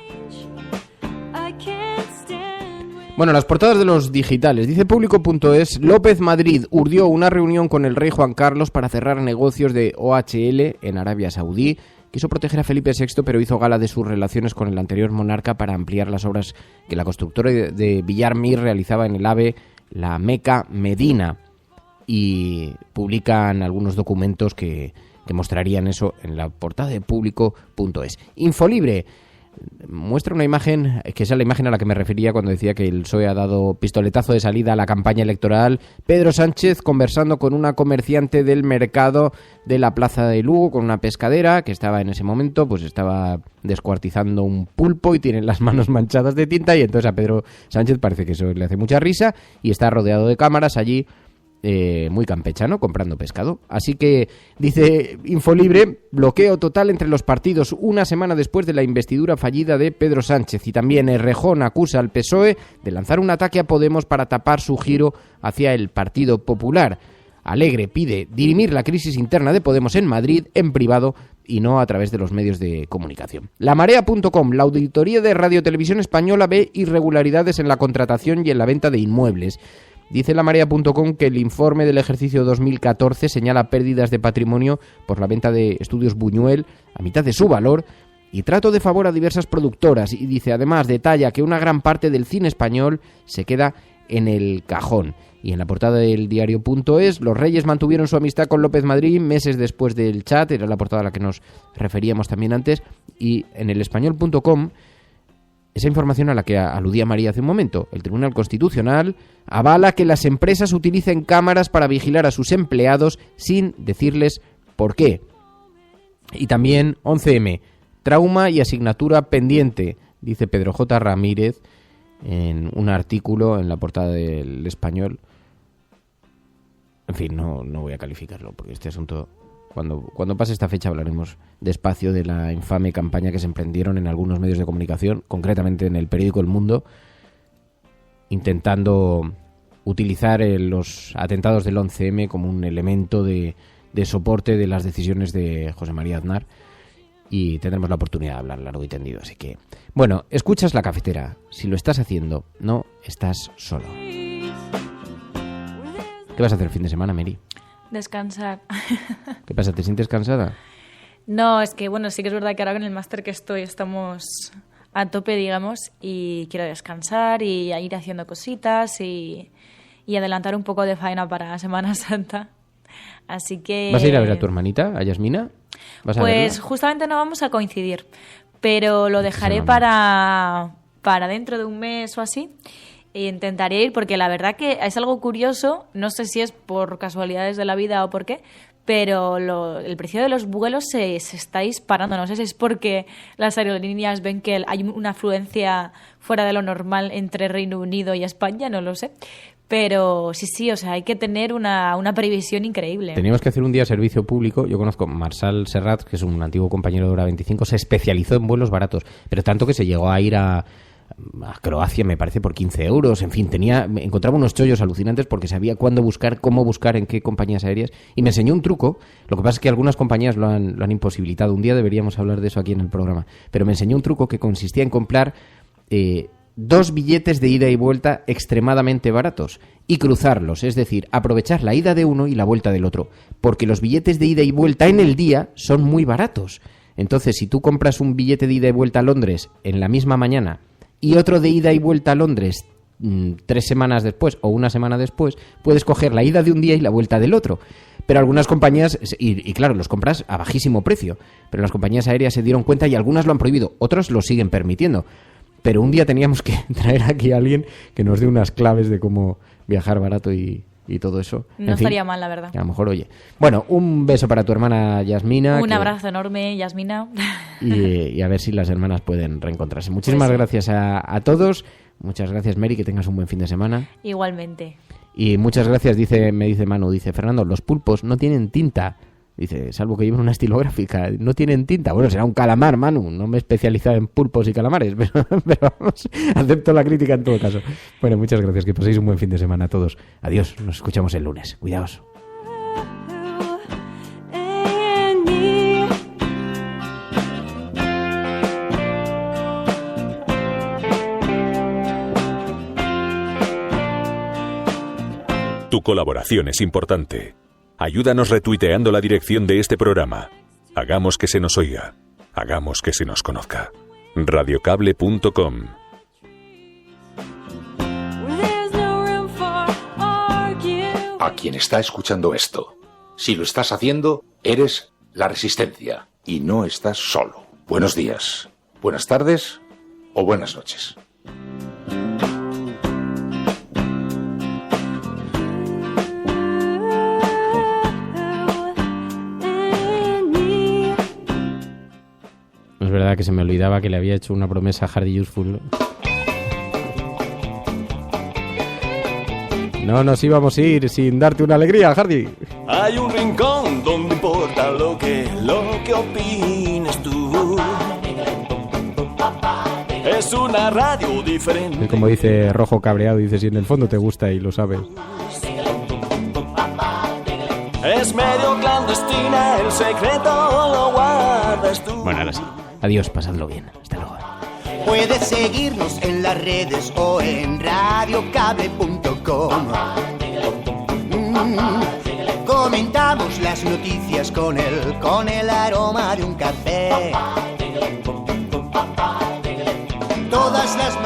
Bueno, las portadas de los digitales. Dice Público.es: López Madrid urdió una reunión con el rey Juan Carlos para cerrar negocios de OHL en Arabia Saudí. Quiso proteger a Felipe VI, pero hizo gala de sus relaciones con el anterior monarca para ampliar las obras que la constructora de Villar Mir realizaba en el AVE, la Meca Medina. Y publican algunos documentos que mostrarían eso en la portada de Público.es. Infolibre muestra una imagen, que es la imagen a la que me refería cuando decía que el PSOE ha dado pistoletazo de salida a la campaña electoral. Pedro Sánchez conversando con una comerciante del mercado de la Plaza de Lugo, con una pescadera que estaba en ese momento, pues estaba descuartizando un pulpo y tiene las manos manchadas de tinta, y entonces a Pedro Sánchez parece que eso le hace mucha risa y está rodeado de cámaras allí, muy campechano, comprando pescado. Así que, dice Infolibre, bloqueo total entre los partidos una semana después de la investidura fallida de Pedro Sánchez. Y también Errejón acusa al PSOE de lanzar un ataque a Podemos para tapar su giro hacia el Partido Popular. Alegre pide dirimir la crisis interna de Podemos en Madrid en privado y no a través de los medios de comunicación. Lamarea.com, la Auditoría de Radio Televisión Española ve irregularidades en la contratación y en la venta de inmuebles. Dice Lamarea.com que el informe del ejercicio 2014 señala pérdidas de patrimonio por la venta de Estudios Buñuel a mitad de su valor y trato de favor a diversas productoras. Y dice, además, detalla que una gran parte del cine español se queda en el cajón. Y en la portada del diario.es, los Reyes mantuvieron su amistad con López Madrid meses después del chat, era la portada a la que nos referíamos también antes, y en el español.com, esa información a la que aludía María hace un momento, el Tribunal Constitucional avala que las empresas utilicen cámaras para vigilar a sus empleados sin decirles por qué. Y también 11M, trauma y asignatura pendiente, dice Pedro J. Ramírez en un artículo en la portada del Español. En fin, no voy a calificarlo, porque este asunto, cuando pase esta fecha hablaremos despacio de la infame campaña que se emprendieron en algunos medios de comunicación, concretamente en el periódico El Mundo, intentando utilizar los atentados del 11M como un elemento de soporte de las decisiones de José María Aznar, y tendremos la oportunidad de hablar largo y tendido. Así que, bueno, escuchas La Cafetera. Si lo estás haciendo, no estás solo. ¿Qué vas a hacer el fin de semana, Mary? Descansar. ¿Qué pasa? ¿Te sientes cansada? No, es que bueno, sí que es verdad que ahora con el máster que estamos a tope, digamos, y quiero descansar y ir haciendo cositas y adelantar un poco de faena para Semana Santa. Así que... ¿Vas a ir a ver a tu hermanita, a Yasmina? Pues justamente no vamos a coincidir, pero lo dejaré para dentro de un mes o así. E intentaré ir porque la verdad que es algo curioso, no sé si es por casualidades de la vida o por qué, pero el precio de los vuelos se está disparando. No sé si es porque las aerolíneas ven que hay una afluencia fuera de lo normal entre Reino Unido y España, no lo sé. Pero sí, o sea, hay que tener una previsión increíble. Teníamos que hacer un día servicio público. Yo conozco a Marsal Serrat, que es un antiguo compañero de Hora 25, se especializó en vuelos baratos, pero tanto que se llegó a ir a Croacia, me parece, por 15 euros. En fin, encontraba unos chollos alucinantes porque sabía cuándo buscar, cómo buscar, en qué compañías aéreas. Y me enseñó un truco. Lo que pasa es que algunas compañías lo han imposibilitado. Un día deberíamos hablar de eso aquí en el programa. Pero me enseñó un truco que consistía en comprar 2 billetes de ida y vuelta extremadamente baratos y cruzarlos, es decir, aprovechar la ida de uno y la vuelta del otro, porque los billetes de ida y vuelta en el día son muy baratos. Entonces, si tú compras un billete de ida y vuelta a Londres en la misma mañana y otro de ida y vuelta a Londres 3 semanas después o una semana después, puedes coger la ida de un día y la vuelta del otro. Pero algunas compañías, y claro, los compras a bajísimo precio, pero las compañías aéreas se dieron cuenta y algunas lo han prohibido, otros lo siguen permitiendo. Pero un día teníamos que traer aquí a alguien que nos dé unas claves de cómo viajar barato y todo eso. No estaría mal, la verdad. A lo mejor, oye. Bueno, un beso para tu hermana Yasmina. Un abrazo enorme, Yasmina. Y a ver si las hermanas pueden reencontrarse. Muchísimas gracias a todos. Muchas gracias, Mary, que tengas un buen fin de semana. Igualmente. Y muchas gracias, me dice Manu, dice Fernando, los pulpos no tienen tinta. Dice, salvo que lleven una estilográfica, no tienen tinta. Bueno, será un calamar, Manu. No me he especializado en pulpos y calamares, pero vamos, acepto la crítica en todo caso. Bueno, muchas gracias. Que paséis un buen fin de semana a todos. Adiós, nos escuchamos el lunes. Cuidaos. Tu colaboración es importante. Ayúdanos retuiteando la dirección de este programa. Hagamos que se nos oiga. Hagamos que se nos conozca. Radiocable.com. A quien está escuchando esto, si lo estás haciendo, eres la Resistencia y no estás solo. Buenos días, buenas tardes o buenas noches. Es verdad que se me olvidaba que le había hecho una promesa a Hardy Useful. No nos íbamos a ir sin darte una alegría, Hardy. Hay un rincón donde importa lo que opines tú. Es una radio diferente. Como dice Rojo cabreado, dice, si en el fondo te gusta y lo sabes. Es medio clandestina, el secreto lo guardas tú. Bueno, ahora sí. Adiós, pasadlo bien. Hasta luego. Puedes seguirnos en las redes o en radiocable.com. Comentamos las noticias con el aroma de un café. Todas las